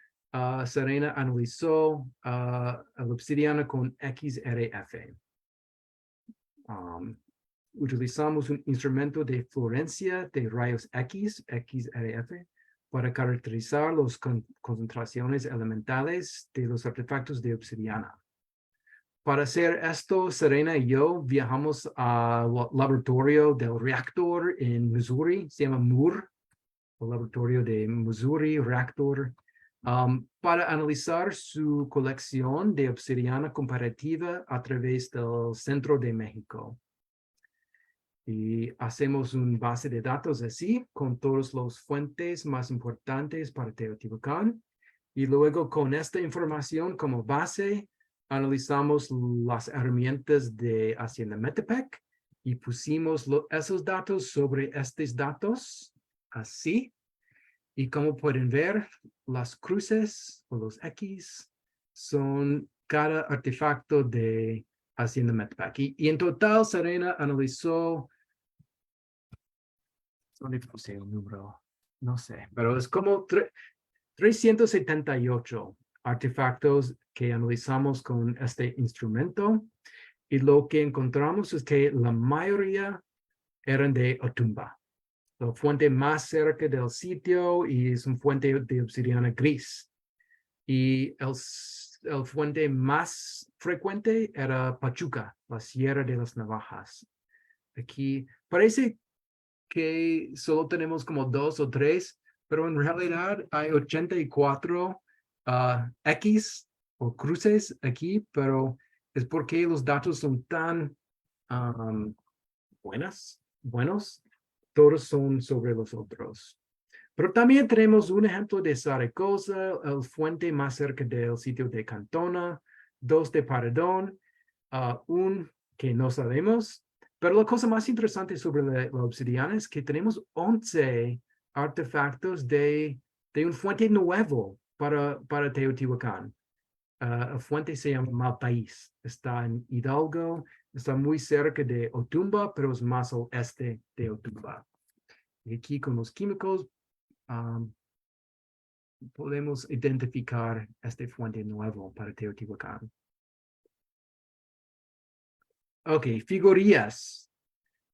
Serena analizó el obsidiana con XRF. Utilizamos un instrumento de fluorescencia de rayos X, XRF, para caracterizar las concentraciones elementales de los artefactos de obsidiana. Para hacer esto, Serena y yo viajamos al laboratorio del reactor en Missouri, se llama MUR, el laboratorio de Missouri Reactor, para analizar su colección de obsidiana comparativa a través del centro de México. Y hacemos una base de datos así, con todas las fuentes más importantes para Teotihuacán. Y luego con esta información como base, analizamos las herramientas de Hacienda Metepec y pusimos esos datos sobre estos datos, así. Y como pueden ver, las cruces o los X son cada artefacto de Hacienda Metepec. Y en total, Serena analizó, ¿dónde puse el número? No sé, pero es como 378 artefactos que analizamos con este instrumento y lo que encontramos es que la mayoría eran de Otumba, la fuente más cerca del sitio y es una fuente de obsidiana gris. Y el fuente más frecuente era Pachuca, la Sierra de las Navajas. Aquí parece que solo tenemos como 2 o 3, pero en realidad hay 84 X o cruces aquí, pero es porque los datos son tan buenos, todos son sobre los otros. Pero también tenemos un ejemplo de Zaragoza, el fuente más cerca del sitio de Cantona, 2 de Paredón, un que no sabemos. Pero la cosa más interesante sobre la obsidiana es que tenemos 11 artefactos de un fuente nuevo para Teotihuacán. El fuente se llama Malpaís. Está en Hidalgo, está muy cerca de Otumba, pero es más al este de Otumba. Y aquí con los químicos podemos identificar este fuente nuevo para Teotihuacán. Ok, figurías.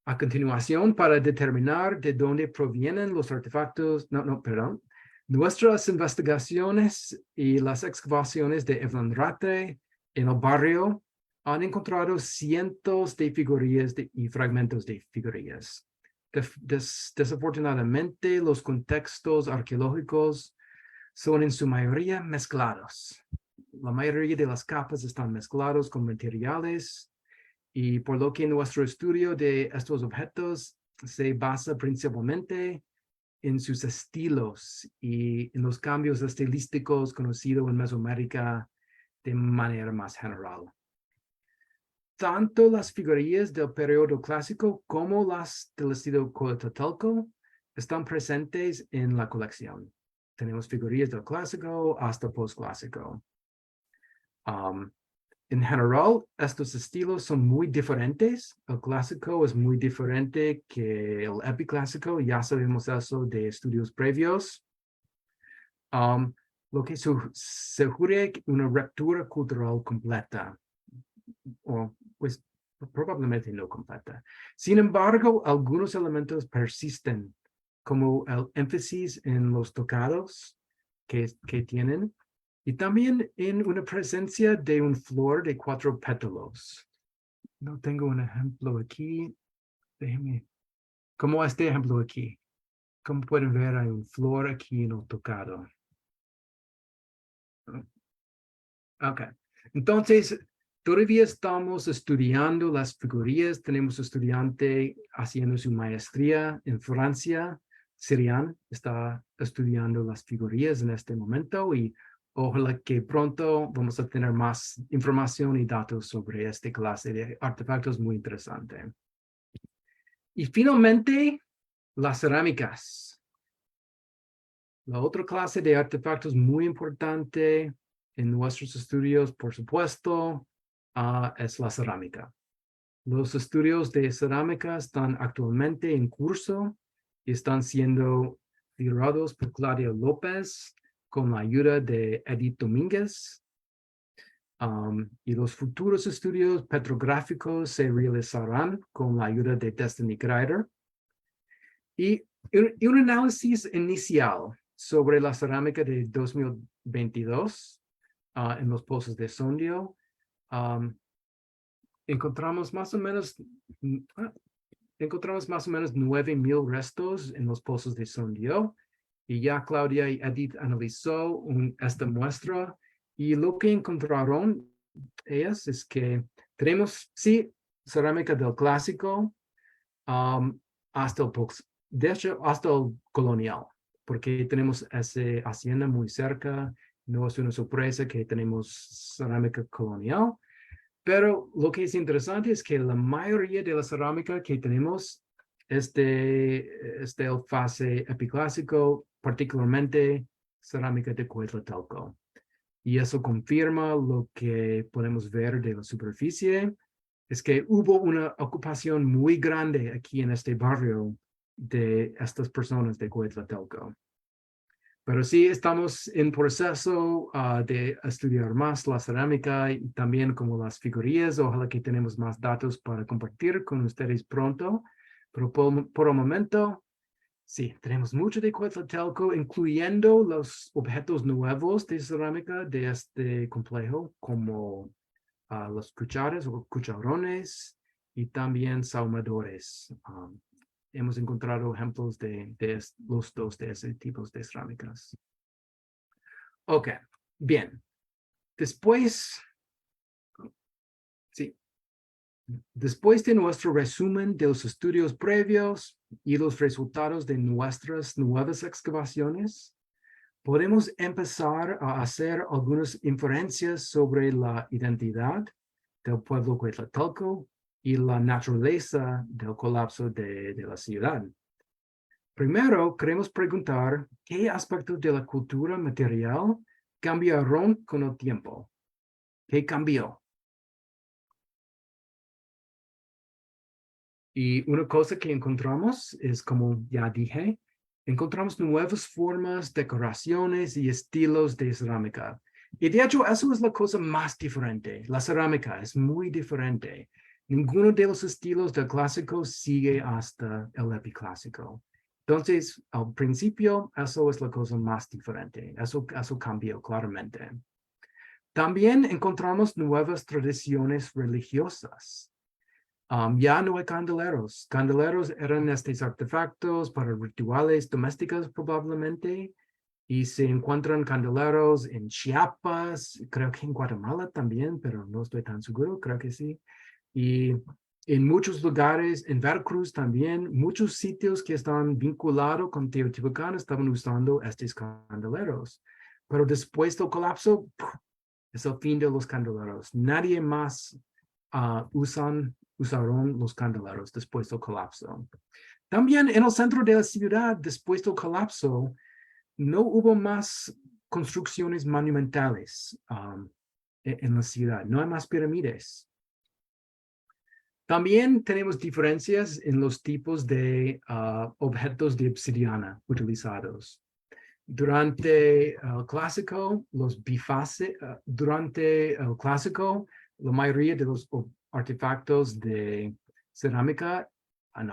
A continuación, para determinar de dónde provienen los artefactos, perdón, nuestras investigaciones y las excavaciones de Evlanrate en el barrio han encontrado cientos de figurillas y fragmentos de figurillas. Desafortunadamente, los contextos arqueológicos son en su mayoría mezclados. La mayoría de las capas están mezclados con materiales y por lo que nuestro estudio de estos objetos se basa principalmente en sus estilos y en los cambios estilísticos conocidos en Mesoamérica de manera más general. Tanto las figurillas del periodo clásico como las del estilo Coatzacoalco están presentes en la colección. Tenemos figurillas del clásico hasta postclásico. En general, estos estilos son muy diferentes. El clásico es muy diferente que el epiclásico. Ya sabemos eso de estudios previos. Lo que sugiere una ruptura cultural completa. O pues probablemente no completa. Sin embargo, algunos elementos persisten, como el énfasis en los tocados que tienen, y también en una presencia de un flor de 4 pétalos. No tengo un ejemplo aquí. Déjenme. Como este ejemplo aquí. Como pueden ver, hay un flor aquí en el tocado. Ok. Entonces, todavía estamos estudiando las figurillas. Tenemos estudiante haciendo su maestría en Francia. Sirian está estudiando las figurillas en este momento y ojalá que pronto vamos a tener más información y datos sobre esta clase de artefactos muy interesante. Y finalmente, las cerámicas. La otra clase de artefactos muy importante en nuestros estudios, por supuesto, es la cerámica. Los estudios de cerámica están actualmente en curso y están siendo liderados por Claudia López con la ayuda de Edith Domínguez. Y los futuros estudios petrográficos se realizarán con la ayuda de Destiny Greider. Y un análisis inicial sobre la cerámica de 2022 en los pozos de Sondio. Encontramos más o menos 9,000 restos en los pozos de Sondio. Y ya Claudia y Edith analizó esta muestra y lo que encontraron ellas es que tenemos, sí, cerámica del clásico hasta de hecho, hasta el colonial, porque tenemos esa hacienda muy cerca. No es una sorpresa que tenemos cerámica colonial, pero lo que es interesante es que la mayoría de la cerámica que tenemos es de fase epiclásico, particularmente cerámica de Coatzacoalco. Y eso confirma lo que podemos ver de la superficie, es que hubo una ocupación muy grande aquí en este barrio de estas personas de Coatzacoalco. Pero sí estamos en proceso de estudiar más la cerámica y también como las figurillas. Ojalá que tenemos más datos para compartir con ustedes pronto. Pero por el momento, sí, tenemos mucho de Quetzaltélco, incluyendo los objetos nuevos de cerámica de este complejo, como los cucharas o cucharones y también sahumadores. Hemos encontrado ejemplos de los dos de ese tipo de cerámicas. Ok, bien. Después, sí, después de nuestro resumen de los estudios previos y los resultados de nuestras nuevas excavaciones, podemos empezar a hacer algunas inferencias sobre la identidad del pueblo Quetzaltélco y la naturaleza del colapso de la ciudad. Primero, queremos preguntar qué aspectos de la cultura material cambiaron con el tiempo. ¿Qué cambió? Y una cosa que encontramos es, como ya dije, encontramos nuevas formas, decoraciones y estilos de cerámica. Y de hecho, eso es la cosa más diferente. La cerámica es muy diferente. Ninguno de los estilos del clásico sigue hasta el epiclásico. Entonces, al principio, eso es la cosa más diferente. Eso cambió claramente. También encontramos nuevas tradiciones religiosas. Ya no hay candeleros. Candeleros eran estos artefactos para rituales domésticos probablemente. Y se encuentran candeleros en Chiapas, creo que en Guatemala también, pero no estoy tan seguro, creo que sí. Y en muchos lugares, en Veracruz también, muchos sitios que estaban vinculados con Teotihuacán estaban usando estos candeleros. Pero después del colapso, es el fin de los candeleros. Nadie más usaron los candeleros después del colapso. También en el centro de la ciudad, después del colapso, no hubo más construcciones monumentales en la ciudad. No hay más pirámides. También tenemos diferencias en los tipos de objetos de obsidiana utilizados. Durante el clásico, durante el clásico, la mayoría de los artefactos de cerámica,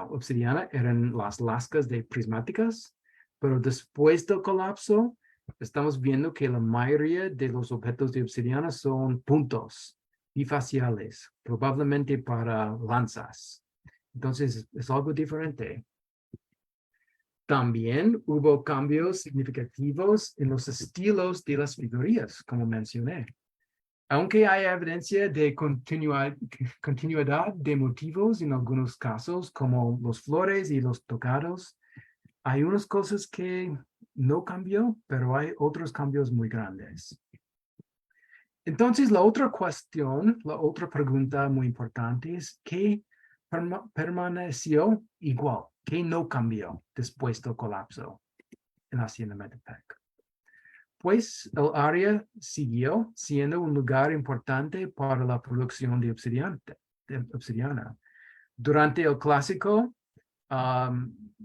obsidiana, eran las lascas de prismáticas, pero después del colapso, estamos viendo que la mayoría de los objetos de obsidiana son puntos bifaciales, probablemente para lanzas. Entonces, es algo diferente. También hubo cambios significativos en los estilos de las figurillas, como mencioné. Aunque hay evidencia de continuidad de motivos en algunos casos, como los flores y los tocados, hay unas cosas que no cambió, pero hay otros cambios muy grandes. Entonces, la otra cuestión, la otra pregunta muy importante es ¿qué permaneció igual? ¿Qué no cambió después del colapso en la Hacienda Metepec? Pues el área siguió siendo un lugar importante para la producción de obsidiana. Durante el clásico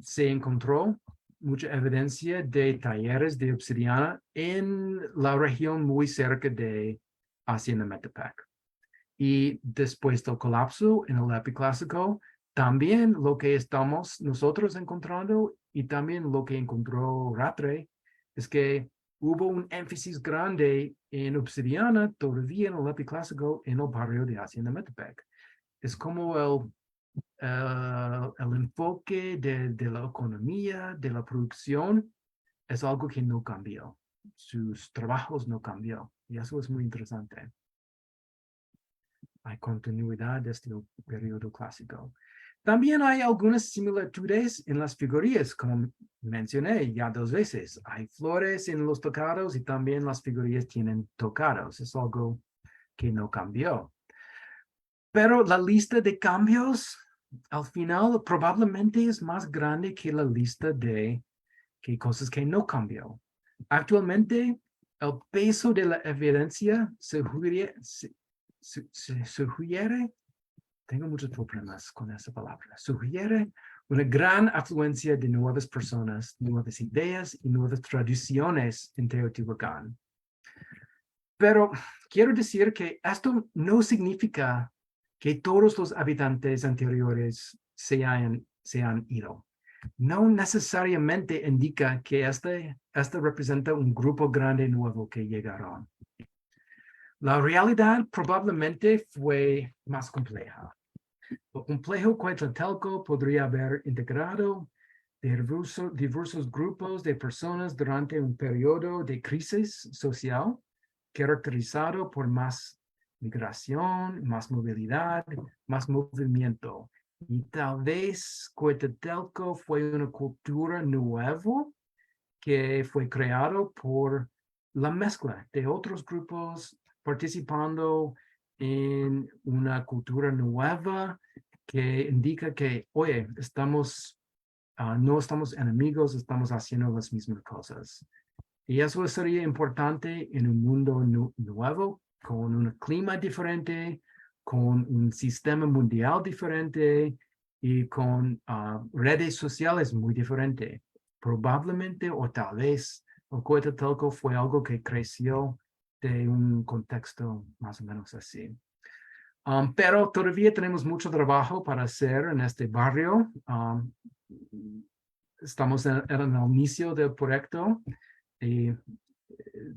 se encontró mucha evidencia de talleres de obsidiana en la región muy cerca de Hacienda Metepec. Y después del colapso en el epiclásico, también lo que estamos nosotros encontrando y también lo que encontró Rattray es que hubo un énfasis grande en obsidiana todavía en el epiclásico en el barrio de Hacienda Metepec. Es como el enfoque de la economía, de la producción, es algo que no cambió. Sus trabajos no cambió. Y eso es muy interesante. Hay continuidad desde el periodo clásico. También hay algunas similitudes en las figurillas, como mencioné ya 2 veces. Hay flores en los tocados y también las figurillas tienen tocados. Es algo que no cambió. Pero la lista de cambios, al final, probablemente es más grande que la lista de cosas que no cambió. Actualmente, el peso de la evidencia sugiere, tengo muchos problemas con esa palabra, sugiere una gran afluencia de nuevas personas, nuevas ideas y nuevas tradiciones en Teotihuacán. Pero quiero decir que esto no significa que todos los habitantes anteriores se han ido. No necesariamente indica que este representa un grupo grande nuevo que llegaron. La realidad probablemente fue más compleja. El complejo Coatzacoalco podría haber integrado diversos grupos de personas durante un periodo de crisis social caracterizado por más migración, más movilidad, más movimiento. Y tal vez Coatzacoalco fue una cultura nueva que fue creado por la mezcla de otros grupos participando en una cultura nueva que indica que, oye, no estamos enemigos, estamos haciendo las mismas cosas. Y eso sería importante en un mundo nuevo, con un clima diferente, con un sistema mundial diferente y con redes sociales muy diferentes. Probablemente o tal vez el Coatzacoalco fue algo que creció de un contexto más o menos así. Pero todavía tenemos mucho trabajo para hacer en este barrio. Estamos en el inicio del proyecto y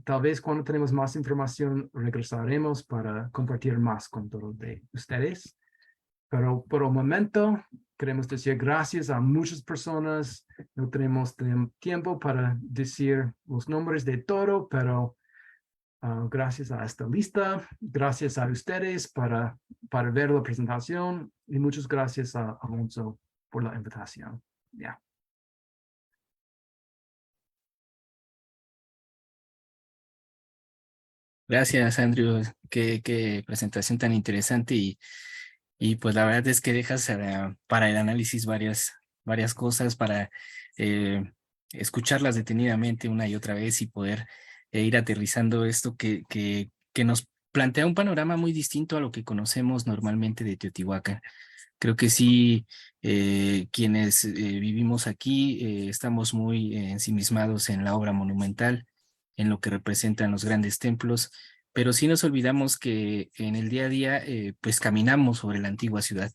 tal vez cuando tenemos más información regresaremos para compartir más con todos de ustedes. Pero por el momento queremos decir gracias a muchas personas. No tenemos tiempo para decir los nombres de todo, pero gracias a esta lista, gracias a ustedes para ver la presentación y muchas gracias a Alonso por la invitación. Yeah. Gracias, Andrew. Qué presentación tan interesante y pues la verdad es que dejas para el análisis varias cosas, para escucharlas detenidamente una y otra vez y poder ir aterrizando esto que nos plantea un panorama muy distinto a lo que conocemos normalmente de Teotihuacán. Creo que sí, quienes vivimos aquí estamos muy ensimismados en la obra monumental, en lo que representan los grandes templos, pero sí nos olvidamos que en el día a día pues caminamos sobre la antigua ciudad.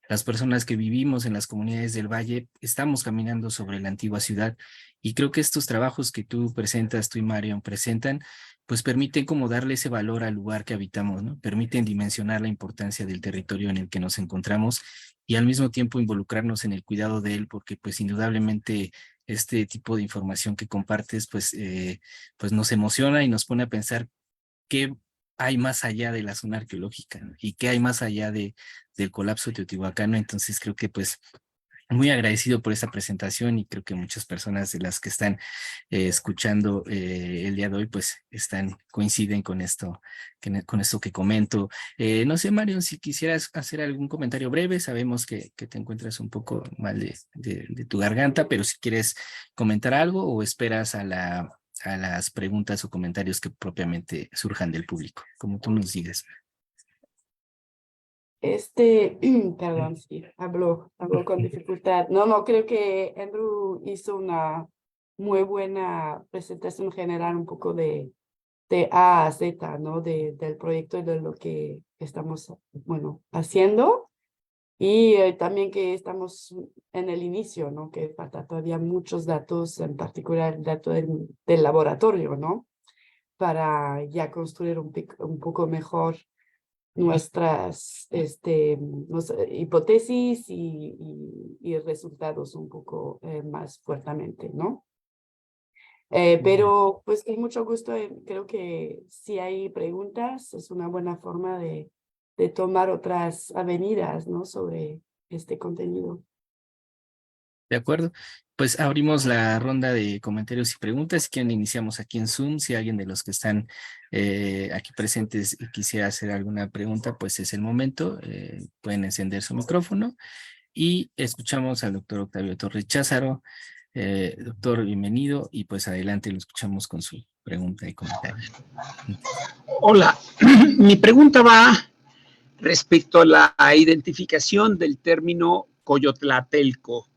Las personas que vivimos en las comunidades del valle estamos caminando sobre la antigua ciudad y creo que estos trabajos que tú presentas, tú y Marion presentan, pues permiten como darle ese valor al lugar que habitamos, ¿no? Permiten dimensionar la importancia del territorio en el que nos encontramos y al mismo tiempo involucrarnos en el cuidado de él, porque pues indudablemente este tipo de información que compartes pues nos emociona y nos pone a pensar qué hay más allá de la zona arqueológica, ¿no? Y qué hay más allá del colapso teotihuacano. Entonces creo que pues muy agradecido por esta presentación y creo que muchas personas de las que están escuchando el día de hoy pues coinciden con esto que comento. No sé, Marion, si quisieras hacer algún comentario breve, sabemos que te encuentras un poco mal de tu garganta, pero si quieres comentar algo o esperas a las preguntas o comentarios que propiamente surjan del público, como tú nos digas. Perdón, sí, hablo con dificultad. No, creo que Andrew hizo una muy buena presentación general, un poco de A a Z, ¿no? Del proyecto y de lo que estamos, haciendo. Y también que estamos en el inicio, ¿no? Que falta todavía muchos datos, en particular el dato del laboratorio, ¿no? Para ya construir un poco mejor nuestras hipótesis y resultados un poco más fuertemente, ¿no? Pero pues con mucho gusto, creo que si hay preguntas, es una buena forma de tomar otras avenidas, ¿no? Sobre este contenido. De acuerdo. Pues abrimos la ronda de comentarios y preguntas. Si quieren, iniciamos aquí en Zoom. Si alguien de los que están aquí presentes quisiera hacer alguna pregunta, pues es el momento. Pueden encender su micrófono y escuchamos al doctor Octavio Torres Cházaro. Doctor, bienvenido y pues adelante lo escuchamos con su pregunta y comentario. Hola, mi pregunta va respecto a la identificación del término Coyotlatelco.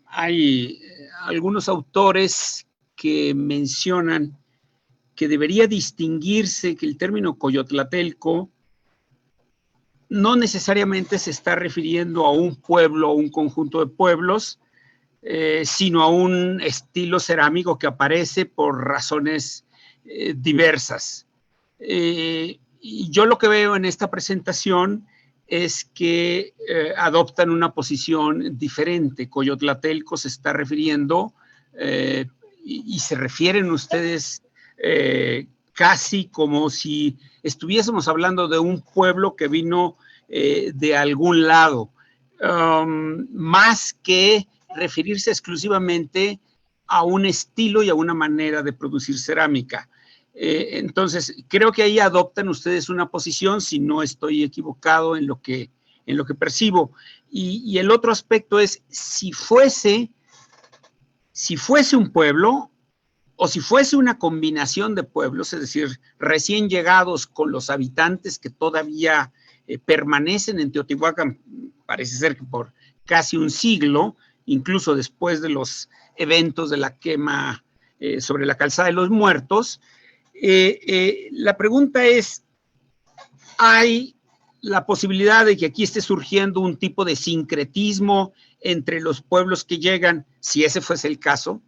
hay algunos autores que mencionan que debería distinguirse que el término Coyotlatelco no necesariamente se está refiriendo a un pueblo o un conjunto de pueblos, sino a un estilo cerámico que aparece por razones diversas. Y yo lo que veo en esta presentación es que adoptan una posición diferente. Coyotlatelco se está refiriendo y se refieren ustedes casi como si estuviésemos hablando de un pueblo que vino de algún lado, más que referirse exclusivamente a un estilo y a una manera de producir cerámica. Entonces, creo que ahí adoptan ustedes una posición, si no estoy equivocado en lo que percibo. Y el otro aspecto es, si fuese un pueblo, o si fuese una combinación de pueblos, es decir, recién llegados con los habitantes que todavía permanecen en Teotihuacán, parece ser que por casi un siglo, incluso después de los eventos de la quema sobre la calzada de los muertos, la pregunta es, ¿hay la posibilidad de que aquí esté surgiendo un tipo de sincretismo entre los pueblos que llegan, si ese fuese el caso,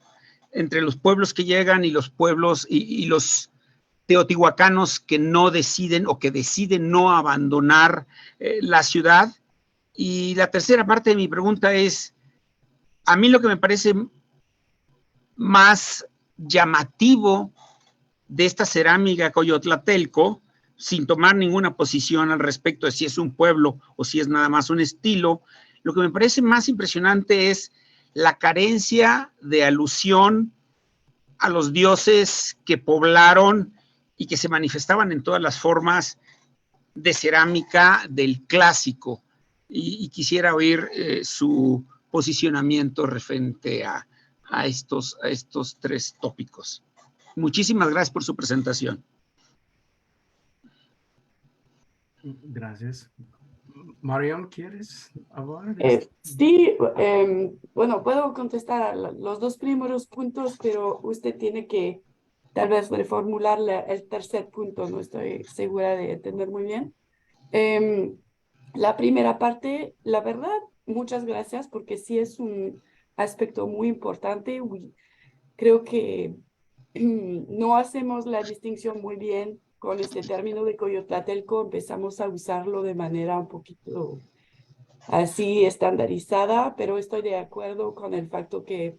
entre los pueblos que llegan y los pueblos y los teotihuacanos que no deciden o que deciden no abandonar la ciudad? Y la tercera parte de mi pregunta es, a mí lo que me parece más llamativo de esta cerámica Coyotlatelco, sin tomar ninguna posición al respecto de si es un pueblo o si es nada más un estilo, lo que me parece más impresionante es la carencia de alusión a los dioses que poblaron y que se manifestaban en todas las formas de cerámica del clásico. Y quisiera oír su posicionamiento referente a estos tres tópicos. Muchísimas gracias por su presentación. Gracias. Mariam, ¿quieres hablar? Sí, bueno, puedo contestar a los dos primeros puntos, pero usted tiene que tal vez reformular el tercer punto, no estoy segura de entender muy bien. La primera parte, la verdad, muchas gracias, porque sí es un aspecto muy importante. Creo que no hacemos la distinción muy bien con este término de Coyotlatelco, empezamos a usarlo de manera un poquito así estandarizada, pero estoy de acuerdo con el facto que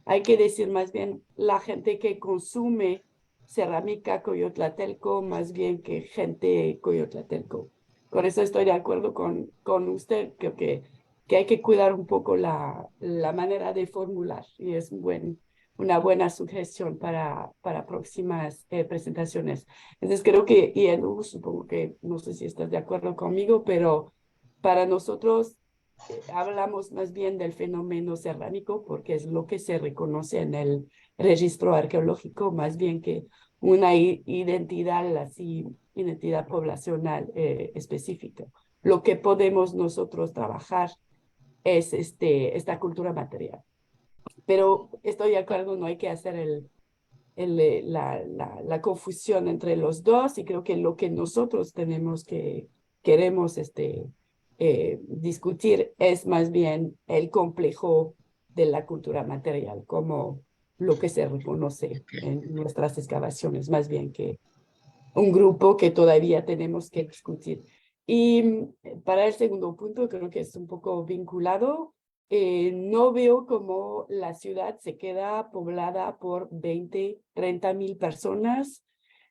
hay que decir más bien la gente que consume cerámica Coyotlatelco más bien que gente Coyotlatelco. Con eso estoy de acuerdo con usted. Creo que hay que cuidar un poco la manera de formular y es una buena sugestión para próximas presentaciones. Entonces creo que, y Edu, supongo que no sé si estás de acuerdo conmigo, pero para nosotros hablamos más bien del fenómeno cerámico porque es lo que se reconoce en el registro arqueológico, más bien que una identidad así, identidad poblacional específica. Lo que podemos nosotros trabajar es esta cultura material. Pero estoy de acuerdo, no hay que hacer la confusión entre los dos y creo que lo que nosotros queremos discutir es más bien el complejo de la cultura material, como lo que se reconoce en nuestras excavaciones, más bien que un grupo que todavía tenemos que discutir. Y para el segundo punto, creo que es un poco vinculado. No veo cómo la ciudad se queda poblada por 20, 30,000 personas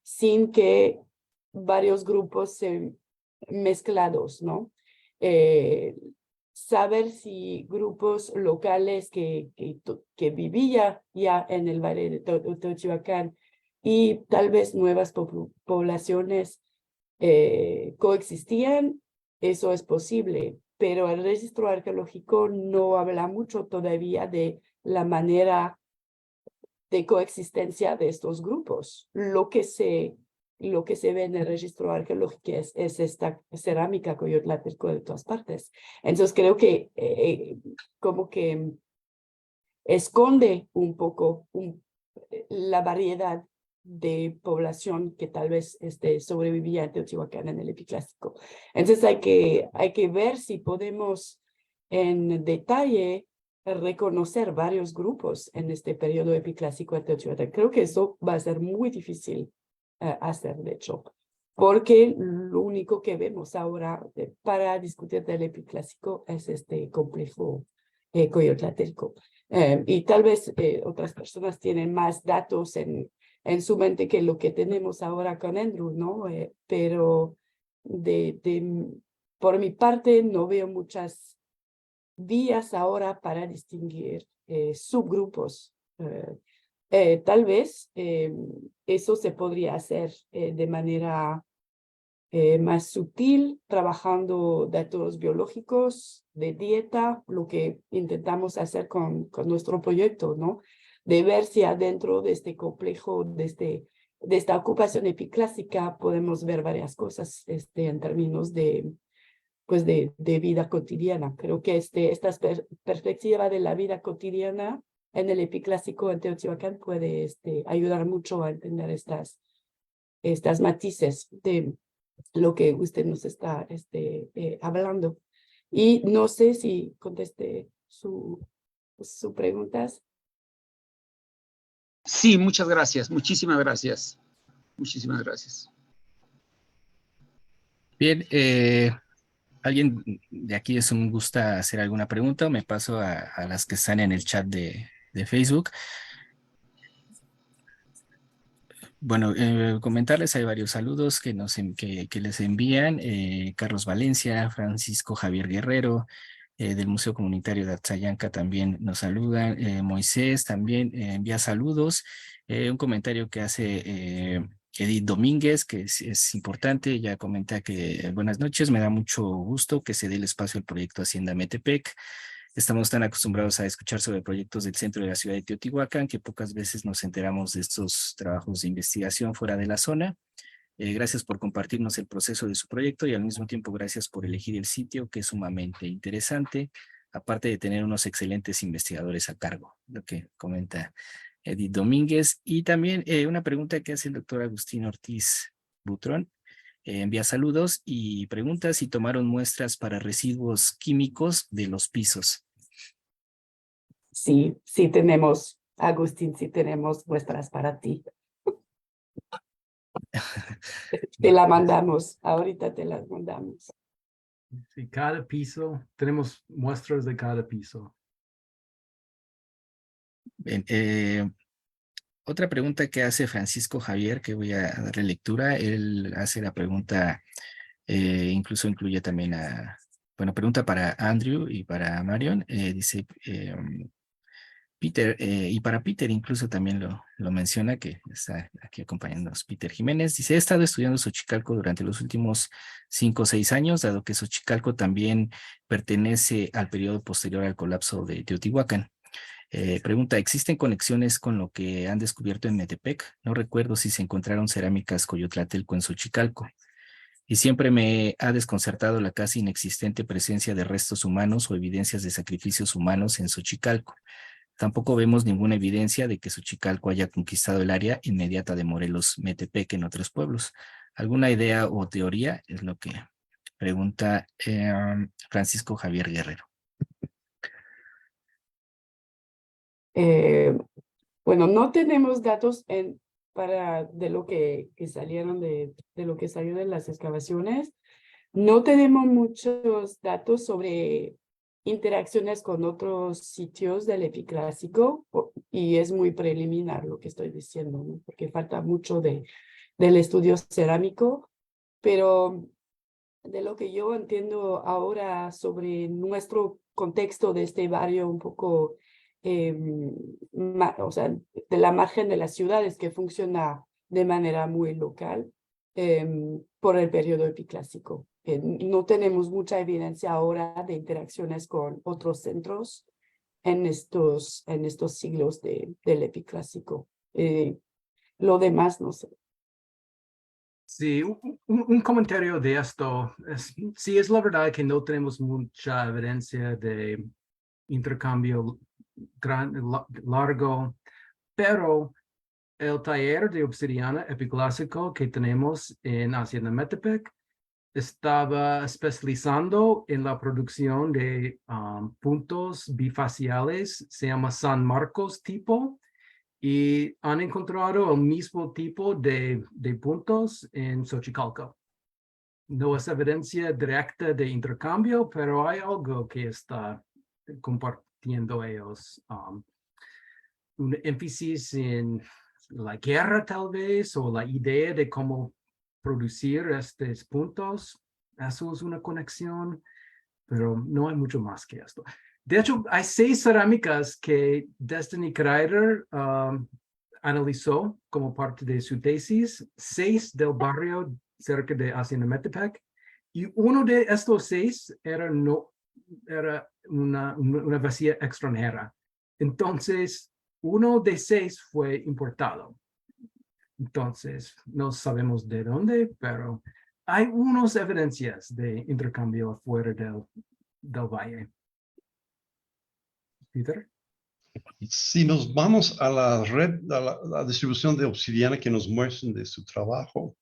sin que varios grupos se mezclados, ¿no? Saber si grupos locales que vivían ya en el valle de Teotihuacán y tal vez nuevas poblaciones coexistían, eso es posible, pero el registro arqueológico no habla mucho todavía de la manera de coexistencia de estos grupos. Lo que se lo que se ve en el registro arqueológico es esta cerámica Coyotlateco de todas partes. Entonces creo que como que esconde un poco la variedad de población que tal vez sobrevivía en Teotihuacán en el epiclásico. Entonces hay que ver si podemos en detalle reconocer varios grupos en este periodo epiclásico de Teotihuacán. Creo que eso va a ser muy difícil hacer, de hecho, porque lo único que vemos ahora para discutir del epiclásico es este complejo Coyotlateco. Y tal vez otras personas tienen más datos en su mente que lo que tenemos ahora con Andrew, ¿no? Pero por mi parte no veo muchas vías ahora para distinguir subgrupos. Tal vez eso se podría hacer de manera más sutil, trabajando datos biológicos, de dieta, lo que intentamos hacer con nuestro proyecto, ¿no? De ver si adentro de este complejo, de esta ocupación epiclásica, podemos ver varias cosas en términos pues de vida cotidiana. Creo que esta perspectiva de la vida cotidiana en el epiclásico en Teotihuacán puede ayudar mucho a entender estas matices de lo que usted nos está hablando. Y no sé si contesté sus preguntas. Sí, muchas gracias, muchísimas gracias. Muchísimas gracias. Bien, ¿alguien de aquí les gusta hacer alguna pregunta o me paso a las que están en el chat de Facebook? Bueno, comentarles, hay varios saludos que les envían. Carlos Valencia, Francisco Javier Guerrero, del Museo Comunitario de Atzayanca también nos saludan. Moisés también envía saludos. Un comentario que hace Edith Domínguez, que es importante, ella comenta que buenas noches, me da mucho gusto que se dé el espacio al proyecto Hacienda Metepec. Estamos tan acostumbrados a escuchar sobre proyectos del centro de la ciudad de Teotihuacán que pocas veces nos enteramos de estos trabajos de investigación fuera de la zona. Gracias por compartirnos el proceso de su proyecto y al mismo tiempo gracias por elegir el sitio, que es sumamente interesante, aparte de tener unos excelentes investigadores a cargo, lo que comenta Edith Domínguez. Y también una pregunta que hace el doctor Agustín Ortiz Butrón. Envía saludos y pregunta si tomaron muestras para residuos químicos de los pisos. Sí, sí tenemos, Agustín, sí tenemos muestras para ti. Te la mandamos, ahorita te las mandamos. Sí, cada piso, tenemos muestras de cada piso. Bien, otra pregunta que hace Francisco Javier, que voy a darle lectura, él hace la pregunta, incluso incluye también pregunta para Andrew y para Marion, dice Peter, y para Peter incluso también lo menciona, que está aquí acompañándonos, Peter Jiménez, dice, he estado estudiando Xochicalco durante los últimos 5 o 6 años, dado que Xochicalco también pertenece al periodo posterior al colapso de Teotihuacán. Pregunta, ¿existen conexiones con lo que han descubierto en Metepec? No recuerdo si se encontraron cerámicas Coyotlateco en Xochicalco. Y siempre me ha desconcertado la casi inexistente presencia de restos humanos o evidencias de sacrificios humanos en Xochicalco. Tampoco vemos ninguna evidencia de que Xochicalco haya conquistado el área inmediata de Morelos Metepec en otros pueblos. ¿Alguna idea o teoría? Es lo que pregunta Francisco Javier Guerrero. Bueno, no tenemos datos de lo que salieron de lo que salió de las excavaciones. No tenemos muchos datos sobre interacciones con otros sitios del epiclásico y es muy preliminar lo que estoy diciendo, ¿no? Porque falta mucho del estudio cerámico, pero de lo que yo entiendo ahora sobre nuestro contexto de este barrio un poco, o sea, de la margen de las ciudades que funciona de manera muy local por el periodo epiclásico. No tenemos mucha evidencia ahora de interacciones con otros centros en estos siglos del epiclásico. Lo demás no sé. Sí, un comentario de esto. Sí, es la verdad que no tenemos mucha evidencia de intercambio largo, pero el taller de obsidiana epiclásico que tenemos en Hacienda Metepec estaba especializando en la producción de puntos bifaciales, se llama San Marcos tipo, y han encontrado el mismo tipo de puntos en Xochicalco. No es evidencia directa de intercambio, pero hay algo que está compartiendo ellos. Un énfasis en la guerra tal vez, o la idea de cómo producir estos puntos. Eso es una conexión, pero no hay mucho más que esto. De hecho, hay 6 cerámicas que Destiny Kreider analizó como parte de su tesis, 6 del barrio cerca de Hacienda Metepec, y uno de estos 6 era una vacía extranjera. Entonces, uno de 6 fue importado. Entonces, no sabemos de dónde, pero hay unas evidencias de intercambio afuera del valle. Peter. Si nos vamos a la red, a la distribución de obsidiana que nos muestran de su trabajo,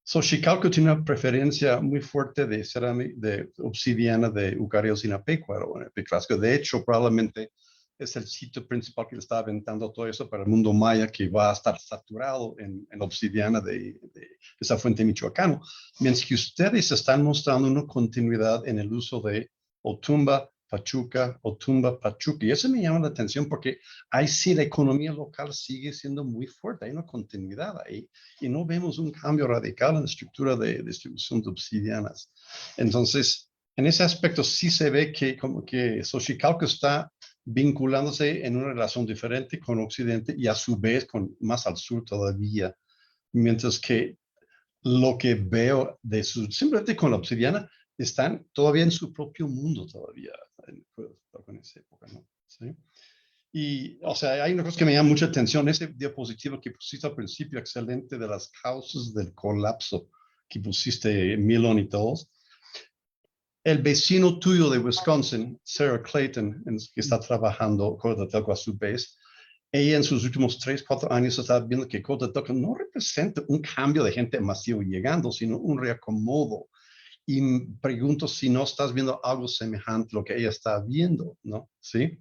Xochicalco tiene una preferencia muy fuerte de cerámica, de obsidiana de Ucareo Sinapecuaro, en epiclásico. De hecho, probablemente es el sitio principal que le está aventando todo eso para el mundo maya, que va a estar saturado en obsidiana de esa fuente michoacana. Mientras que ustedes están mostrando una continuidad en el uso de Otumba, Pachuca, y eso me llama la atención porque ahí sí la economía local sigue siendo muy fuerte, hay una continuidad ahí y no vemos un cambio radical en la estructura de distribución de obsidianas. Entonces, en ese aspecto sí se ve que como que Xochicalco está vinculándose en una relación diferente con Occidente y a su vez con más al sur todavía, mientras que lo que veo de simplemente con la obsidiana están todavía en su propio mundo todavía en esa época, ¿no? ¿Sí? Y, o sea, hay una cosa que me llama mucha atención, ese diapositivo que pusiste al principio, excelente, de las causas del colapso que pusiste, Milon y todos. El vecino tuyo de Wisconsin, Sarah Clayton, que está trabajando con Coatzacoalco a su vez, ella en sus últimos 3, 4 años está viendo que Coatzacoalco no representa un cambio de gente masivo llegando, sino un reacomodo. Y pregunto si no estás viendo algo semejante a lo que ella está viendo, ¿no? ¿Sí?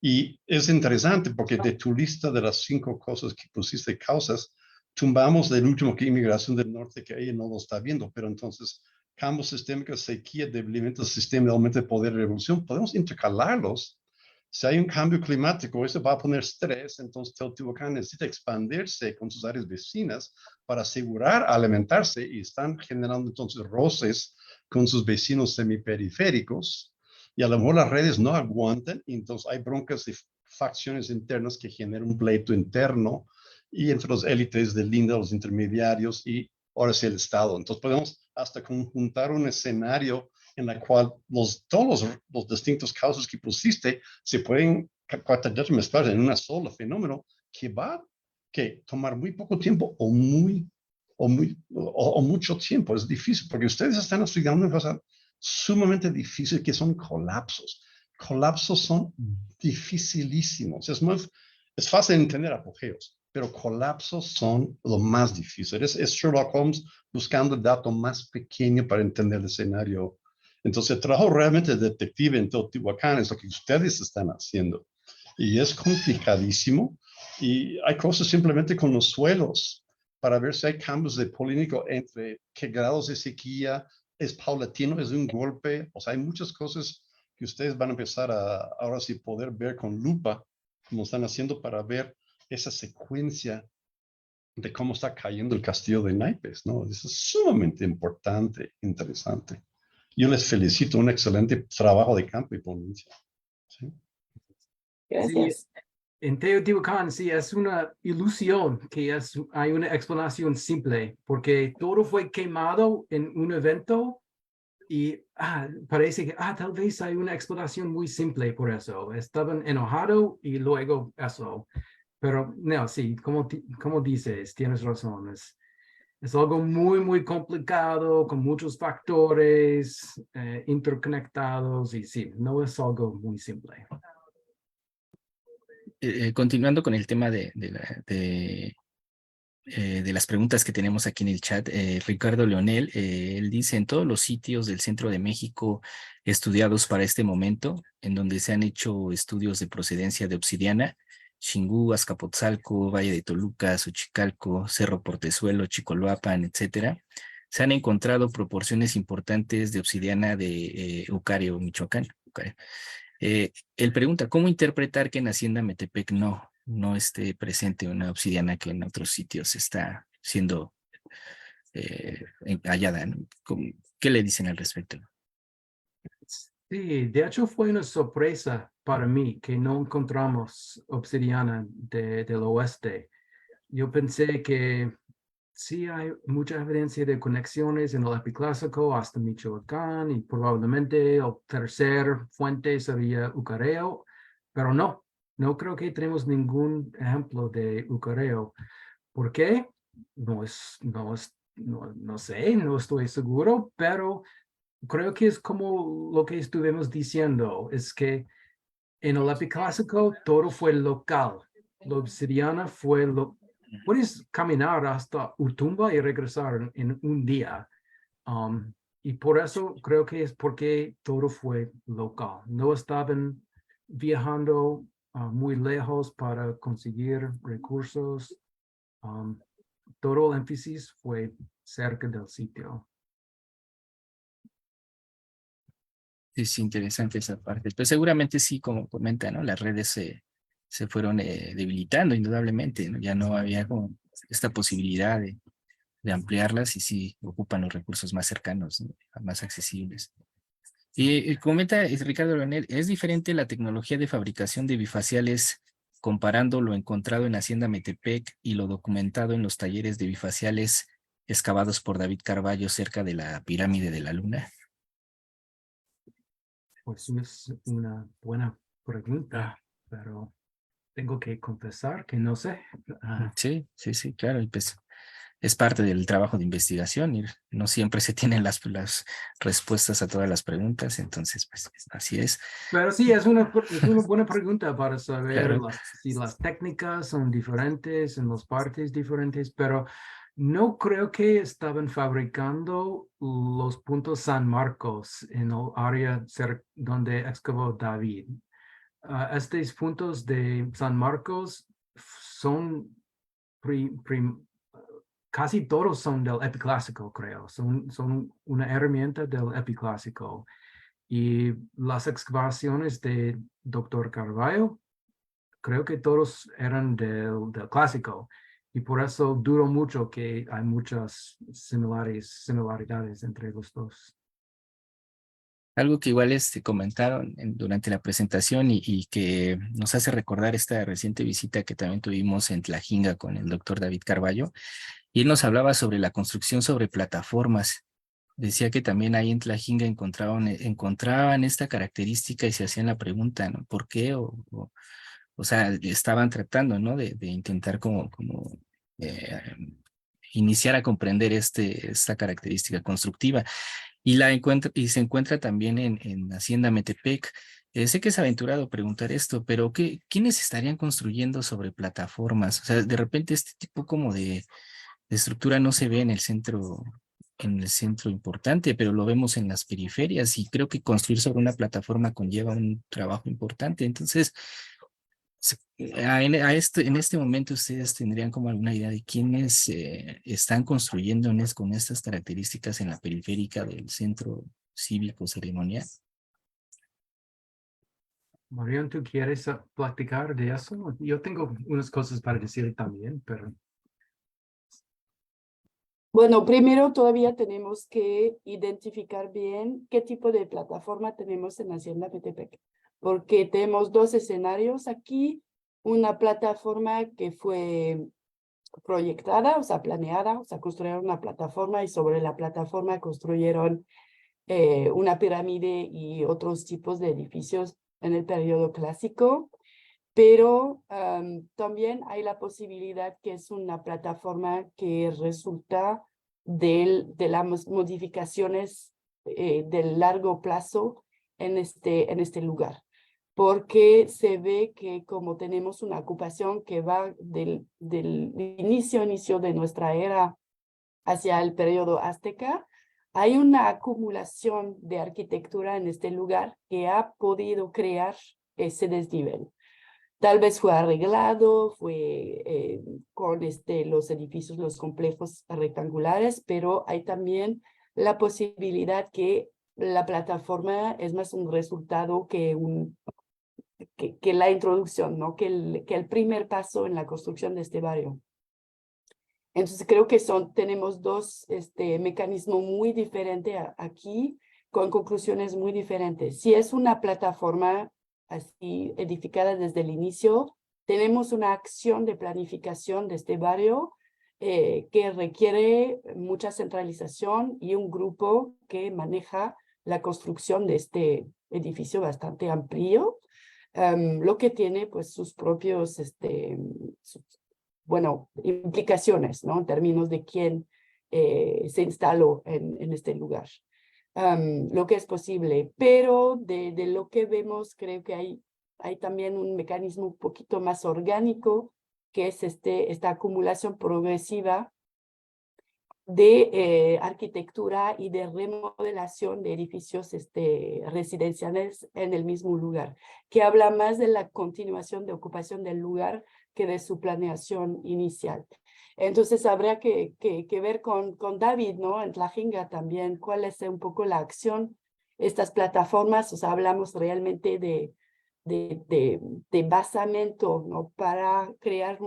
Y es interesante porque de tu lista de las 5 cosas que pusiste causas, tumbamos del último que inmigración del norte, que ella no lo está viendo, pero entonces cambio sistémico, sequía, debilitamiento del sistema, aumento de poder de revolución, podemos intercalarlos. Si hay un cambio climático, eso va a poner estrés, entonces Teotihuacán necesita expandirse con sus áreas vecinas para asegurar alimentarse y están generando entonces roces con sus vecinos semiperiféricos y a lo mejor las redes no aguantan y entonces hay broncas de facciones internas que generan un pleito interno y entre los élites del linda, los intermediarios y ahora sí el Estado. Entonces podemos hasta conjuntar un escenario en el cual todos los distintos causas que pusiste se pueden mezclar en un solo fenómeno que va a tomar muy poco tiempo o mucho tiempo. Es difícil porque ustedes están estudiando una cosa sumamente difícil que son colapsos. Colapsos son dificilísimos. Es fácil entender apogeos, pero colapsos son lo más difícil. Es Sherlock Holmes buscando el dato más pequeño para entender el escenario. Entonces, el trabajo realmente de detective en Teotihuacán es lo que ustedes están haciendo. Y es complicadísimo. Y hay cosas simplemente con los suelos para ver si hay cambios de polínico entre qué grados de sequía, es paulatino, es un golpe. O sea, hay muchas cosas que ustedes van a empezar a ahora sí poder ver con lupa, como están haciendo para ver esa secuencia de cómo está cayendo el castillo de naipes, ¿no? Eso es sumamente importante, interesante. Yo les felicito, un excelente trabajo de campo y ponencia. ¿Sí? Gracias. Sí, en Teotihuacán, sí, es una ilusión que hay una explanación simple, porque todo fue quemado en un evento y parece que tal vez hay una explanación muy simple por eso. Estaban enojados y luego eso. Pero no, sí, como dices, tienes razón. es algo muy, muy complicado, con muchos factores interconectados y sí, no es algo muy simple. Continuando con el tema de las preguntas que tenemos aquí en el chat, Ricardo Leonel, él dice, en todos los sitios del centro de México estudiados para este momento, en donde se han hecho estudios de procedencia de obsidiana, Xingu, Azcapotzalco, Valle de Toluca, Xochicalco, Cerro Portezuelo, Chicolhuapan, etcétera, se han encontrado proporciones importantes de obsidiana de Ucareo, Michoacán. Ucareo. Él pregunta, ¿cómo interpretar que en Hacienda Metepec no esté presente una obsidiana que en otros sitios está siendo hallada, ¿no? ¿Qué le dicen al respecto? Sí, de hecho fue una sorpresa para mí que no encontramos obsidiana del oeste. Yo pensé que sí hay mucha evidencia de conexiones en el epiclásico hasta Michoacán y probablemente el tercer fuente sería Ucareo, pero no creo que tenemos ningún ejemplo de Ucareo. ¿Por qué? No sé, no estoy seguro, pero creo que es como lo que estuvimos diciendo, es que en el epiclásico todo fue local. La obsidiana fue puedes caminar hasta Utumba y regresar en un día. Y por eso creo que es porque todo fue local. No estaban viajando muy lejos para conseguir recursos. Todo el énfasis fue cerca del sitio. Es interesante esa parte. Pero seguramente sí, como comenta, ¿no? Las redes se fueron debilitando indudablemente, ¿no? Ya no había como esta posibilidad de ampliarlas y sí ocupan los recursos más cercanos, ¿no? Más accesibles. Y comenta Ricardo Leonel, ¿es diferente la tecnología de fabricación de bifaciales comparando lo encontrado en Hacienda Metepec y lo documentado en los talleres de bifaciales excavados por David Carballo cerca de la pirámide de la Luna? Pues es una buena pregunta, pero tengo que confesar que no sé. Sí, claro, y pues es parte del trabajo de investigación y no siempre se tienen las respuestas a todas las preguntas, entonces pues así es. Pero sí, es una buena pregunta para saber Claro. si las técnicas son diferentes en las partes diferentes, pero no creo que estaban fabricando los puntos San Marcos en el área donde excavó David. Estos puntos de San Marcos son casi todos son del epiclásico, creo. Son una herramienta del epiclásico. Y las excavaciones de Dr. Carballo, creo que todos eran del clásico. Y por eso duro mucho que hay muchas similaridades entre los dos. Algo que igual comentaron durante la presentación y que nos hace recordar esta reciente visita que también tuvimos en Tlajinga con el doctor David Carballo, y él nos hablaba sobre la construcción sobre plataformas. Decía que también ahí en Tlajinga encontraban esta característica y se hacían la pregunta, ¿no? ¿Por qué? O sea, estaban tratando, ¿no? De intentar como eh, iniciar a comprender esta característica constructiva. Y se encuentra también en Hacienda Metepec. Sé que es aventurado preguntar esto, pero ¿quiénes estarían construyendo sobre plataformas? O sea, de repente este tipo como de estructura no se ve en el centro importante, pero lo vemos en las periferias y creo que construir sobre una plataforma conlleva un trabajo importante. Entonces, en este momento ustedes tendrían como alguna idea de quiénes están construyendo con estas características en la periférica del centro cívico ceremonial. Marian, ¿tú quieres platicar de eso? Yo tengo unas cosas para decir también, pero... Bueno, primero todavía tenemos que identificar bien qué tipo de plataforma tenemos en Hacienda Metepec, porque tenemos dos escenarios aquí, una plataforma que fue proyectada, o sea, planeada, o sea, construyeron una plataforma y sobre la plataforma construyeron una pirámide y otros tipos de edificios en el periodo clásico. pero también hay la posibilidad que es una plataforma que resulta de las modificaciones de largo plazo en este lugar, porque se ve que como tenemos una ocupación que va del inicio de nuestra era hacia el periodo azteca, hay una acumulación de arquitectura en este lugar que ha podido crear ese desnivel. Tal vez fue arreglado, fue con los edificios, los complejos rectangulares, pero hay también la posibilidad que la plataforma es más un resultado que la introducción, ¿no? que el primer paso en la construcción de este barrio. Entonces creo que tenemos dos mecanismos muy diferentes aquí, con conclusiones muy diferentes. Si es una plataforma así edificada desde el inicio, tenemos una acción de planificación de este barrio que requiere mucha centralización y un grupo que maneja la construcción de este edificio bastante amplio, lo que tiene pues sus propios implicaciones, ¿no? En términos de quién se instaló en este lugar. Lo que es posible, pero de lo que vemos, creo que hay también un mecanismo un poquito más orgánico, que es esta acumulación progresiva de arquitectura y de remodelación de edificios residenciales en el mismo lugar, que habla más de la continuación de ocupación del lugar que de su planeación inicial. Entonces habría que ver con David, ¿no? En Tlaxinga también, cuál es un poco la acción, estas plataformas, o sea, hablamos realmente de basamento, ¿no? Para crear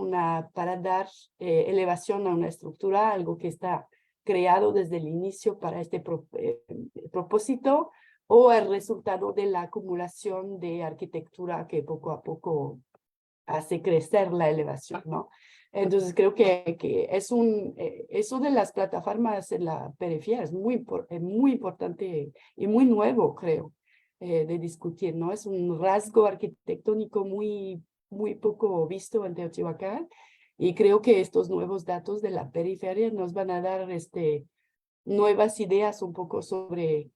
para dar elevación a una estructura, algo que está creado desde el inicio para este propósito, o el resultado de la acumulación de arquitectura que poco a poco hace crecer la elevación, ¿no? Entonces creo que eso de las plataformas en la periferia es muy importante y muy nuevo, creo, de discutir, ¿no? Es un rasgo arquitectónico muy poco visto en Teotihuacán, y creo que estos nuevos datos de la periferia nos van a dar nuevas ideas un poco sobre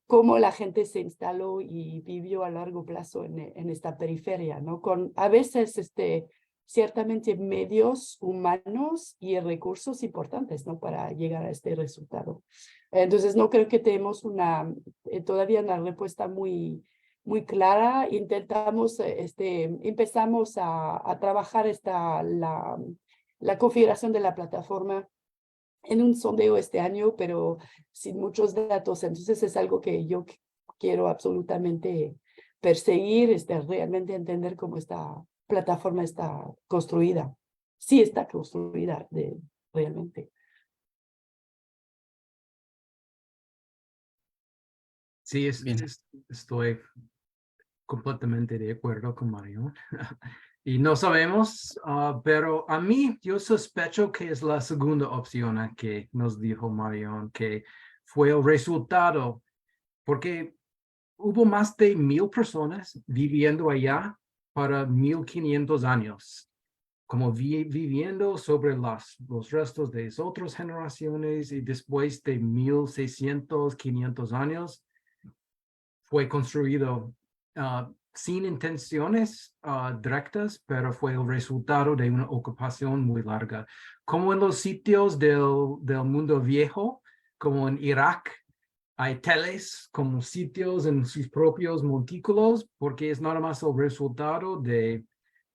cómo la gente se instaló y vivió a largo plazo en esta periferia, ¿no? Con a veces ciertamente medios humanos y recursos importantes, ¿no? Para llegar a este resultado. Entonces no creo que tenemos todavía una respuesta muy clara. Empezamos a trabajar la configuración de la plataforma en un sondeo este año, pero sin muchos datos. Entonces es algo que yo quiero absolutamente perseguir, realmente entender cómo esta plataforma está construida. Sí está construida realmente. Sí, Bien. estoy completamente de acuerdo con Marion. Y no sabemos, pero a mí yo sospecho que es la segunda opción que nos dijo Marion, que fue el resultado, porque hubo más de 1,000 personas viviendo allá para 1,500 años, como viviendo sobre los restos de otras generaciones, y después de 1,600, 500 años, fue construido sin intenciones directas, pero fue el resultado de una ocupación muy larga. Como en los sitios del mundo viejo, como en Irak, hay teles como sitios en sus propios montículos, porque es nada más el resultado de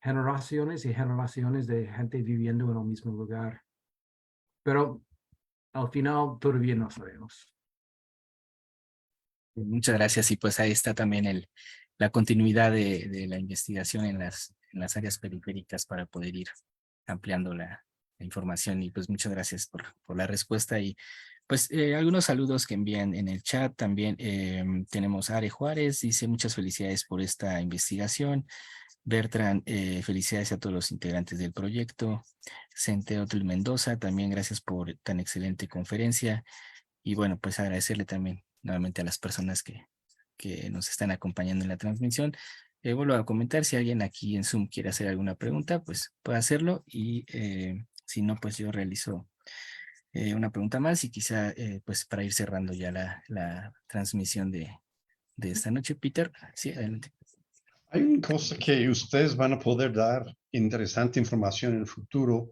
generaciones y generaciones de gente viviendo en el mismo lugar. Pero al final todavía no sabemos. Muchas gracias. Y pues ahí está también la continuidad de la investigación en las áreas periféricas para poder ir ampliando la información. Y pues muchas gracias por la respuesta. Y pues algunos saludos que envían en el chat también. Tenemos a Are Juárez, dice muchas felicidades por esta investigación. Bertrand, felicidades a todos los integrantes del proyecto. Centeotl Mendoza, también gracias por tan excelente conferencia. Y bueno, pues agradecerle también nuevamente a las personas que nos están acompañando en la transmisión. Vuelvo a comentar, si alguien aquí en Zoom quiere hacer alguna pregunta, pues puede hacerlo y si no, pues yo realizo una pregunta más y quizá pues para ir cerrando ya la transmisión de esta noche. Peter, sí, adelante. Hay una cosa que ustedes van a poder dar interesante información en el futuro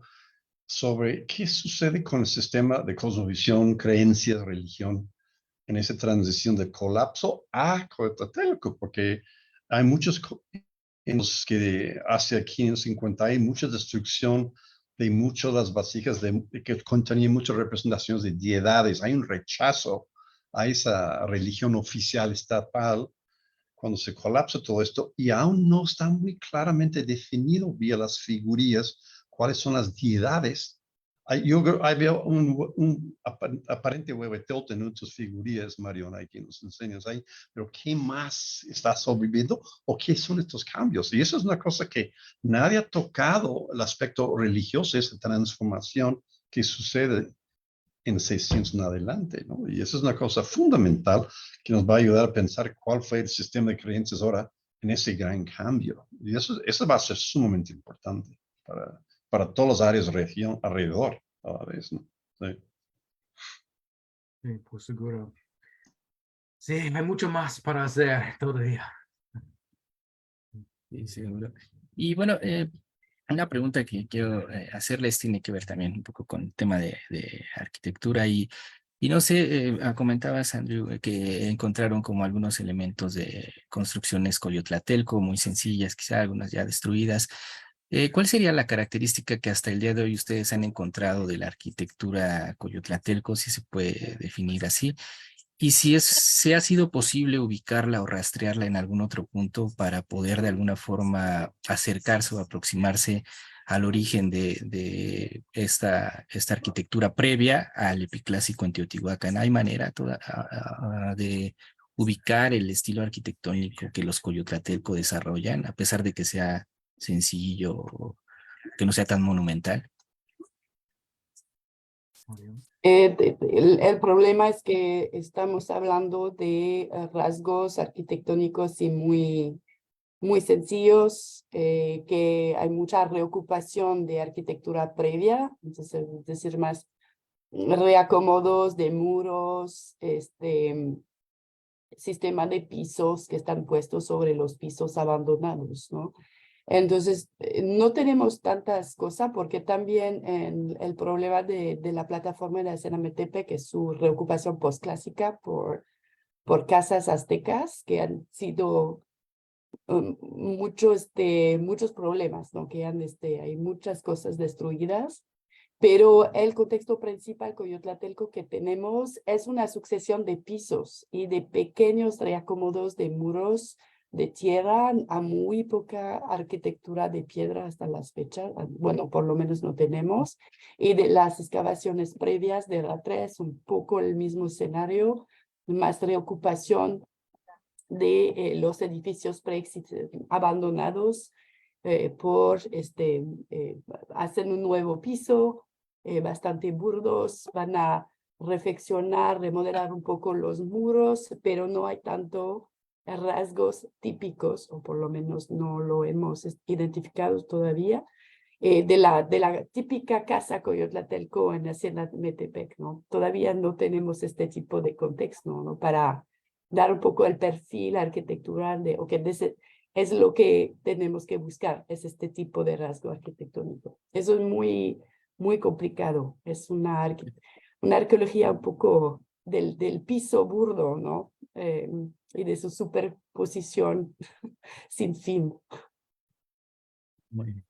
sobre qué sucede con el sistema de cosmovisión, creencias, religión en esa transición de colapso a Coatzacoalcos, porque hay muchos en los que hace 550 hay mucha destrucción de muchas de las vasijas que contenían muchas representaciones de deidades. Hay un rechazo a esa religión oficial estatal cuando se colapsa todo esto y aún no está muy claramente definido vía las figurillas cuáles son las deidades. Yo veo un aparente hueveteote en tus figurillas, Mariona, que nos enseñas ahí, pero ¿qué más está sobreviviendo o qué son estos cambios? Y eso es una cosa que nadie ha tocado, el aspecto religioso, esa transformación que sucede en 600 en adelante, ¿no? Y eso es una cosa fundamental que nos va a ayudar a pensar cuál fue el sistema de creencias ahora en ese gran cambio. Y eso va a ser sumamente importante para todas las áreas de región alrededor a la vez, ¿no? Sí. Sí, por seguro. Sí, hay mucho más para hacer todavía. Sí, seguro. Y bueno, una pregunta que quiero hacerles tiene que ver también un poco con el tema de arquitectura y no sé, comentabas, Andrew, que encontraron como algunos elementos de construcciones Coyotlatelco muy sencillas, quizá algunas ya destruidas. ¿Cuál sería la característica que hasta el día de hoy ustedes han encontrado de la arquitectura Coyotlatelco, si se puede definir así? Y si ha sido posible ubicarla o rastrearla en algún otro punto para poder de alguna forma acercarse o aproximarse al origen de esta arquitectura previa al epiclásico en Teotihuacán. ¿Hay manera de ubicar el estilo arquitectónico que los Coyotlatelco desarrollan, a pesar de que sea sencillo o que no sea tan monumental? El problema es que estamos hablando de rasgos arquitectónicos y muy sencillos, que hay mucha reocupación de arquitectura previa, entonces, es decir, más reacomodos de muros, sistema de pisos que están puestos sobre los pisos abandonados, ¿no? Entonces, no tenemos tantas cosas porque también el problema de la plataforma de la Cenametepe, que es su reocupación postclásica por casas aztecas que han sido muchos problemas, ¿no? Que hay muchas cosas destruidas, pero el contexto principal Coyotlatelco que tenemos es una sucesión de pisos y de pequeños reacomodos de muros de tierra a muy poca arquitectura de piedra hasta las fechas, bueno, por lo menos no tenemos, y de las excavaciones previas de Ratres, un poco el mismo escenario, más reocupación de los edificios abandonados hacen un nuevo piso, bastante burdos, van a refeccionar, remodelar un poco los muros, pero no hay tanto rasgos típicos, o por lo menos no lo hemos identificado todavía, de la típica casa Coyotlatelco en la Metepec, ¿no? Todavía no tenemos este tipo de contexto, ¿no? Para dar un poco el perfil arquitectural de, es lo que tenemos que buscar, es este tipo de rasgo arquitectónico. Eso es muy complicado, es una arqueología un poco del piso burdo, ¿no? Y de su superposición sin fin. Muy bien.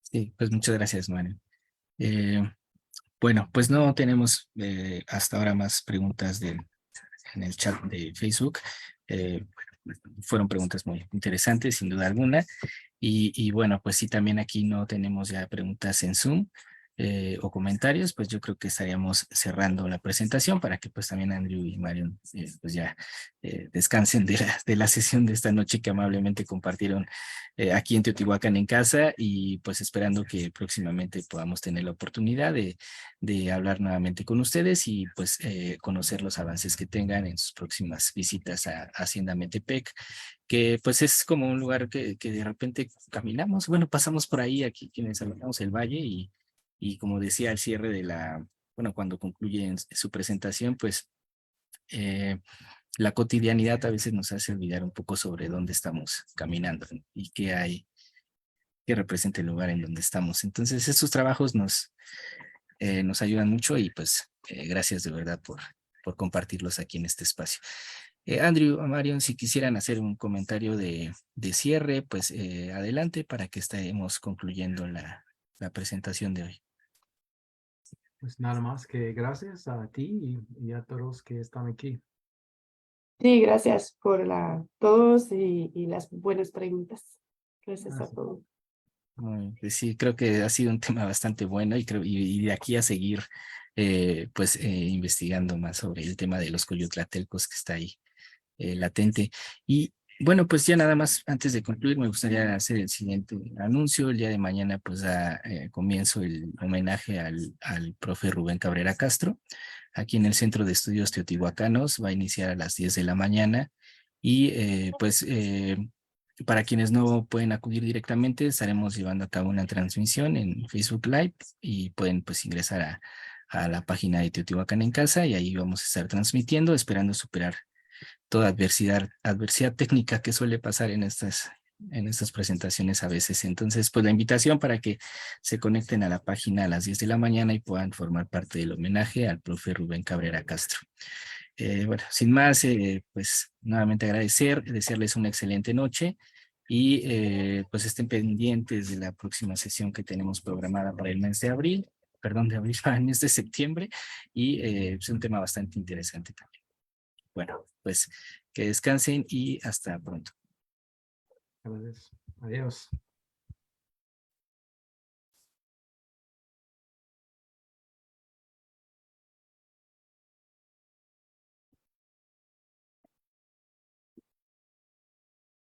Sí, pues muchas gracias, Manuel. Bueno, pues no tenemos hasta ahora más preguntas en el chat de Facebook. Fueron preguntas muy interesantes, sin duda alguna. Y bueno, pues sí, también aquí no tenemos ya preguntas en Zoom. o comentarios, pues yo creo que estaríamos cerrando la presentación para que pues también Andrew y Marion pues ya descansen de la sesión de esta noche que amablemente compartieron aquí en Teotihuacán en casa, y pues esperando que próximamente podamos tener la oportunidad de hablar nuevamente con ustedes y pues conocer los avances que tengan en sus próximas visitas a Hacienda Metepec, que pues es como un lugar que de repente caminamos, bueno, pasamos por ahí, aquí quienes habitamos el valle, y como decía al cierre de bueno, cuando concluye su presentación, pues la cotidianidad a veces nos hace olvidar un poco sobre dónde estamos caminando, ¿no? Y qué hay, qué representa el lugar en donde estamos. Entonces, estos trabajos nos ayudan mucho, y pues gracias de verdad por compartirlos aquí en este espacio. Andrew o Marion, si quisieran hacer un comentario de cierre, pues adelante para que estemos concluyendo la presentación de hoy. Pues nada más que gracias a ti y a todos que están aquí. Sí, gracias por todos y las buenas preguntas. Gracias a Gracias. todos. Pues sí, creo que ha sido un tema bastante bueno, y de aquí a seguir investigando más sobre el tema de los coyotlatelcos que está ahí latente. Y bueno, pues ya nada más antes de concluir, me gustaría hacer el siguiente anuncio. El día de mañana pues da comienzo el homenaje al profe Rubén Cabrera Castro, aquí en el Centro de Estudios Teotihuacanos. Va a iniciar a las 10 de la mañana, y para quienes no pueden acudir directamente, estaremos llevando a cabo una transmisión en Facebook Live, y pueden pues ingresar a la página de Teotihuacán en Casa, y ahí vamos a estar transmitiendo, esperando superar toda adversidad técnica que suele pasar en estas presentaciones a veces. Entonces, pues la invitación para que se conecten a la página a las 10 de la mañana y puedan formar parte del homenaje al profe Rubén Cabrera Castro. Bueno, sin más, pues nuevamente desearles una excelente noche, y pues estén pendientes de la próxima sesión que tenemos programada para el mes de abril, para el mes de septiembre, y es un tema bastante interesante también. Bueno, pues que descansen y hasta pronto. Gracias. Adiós.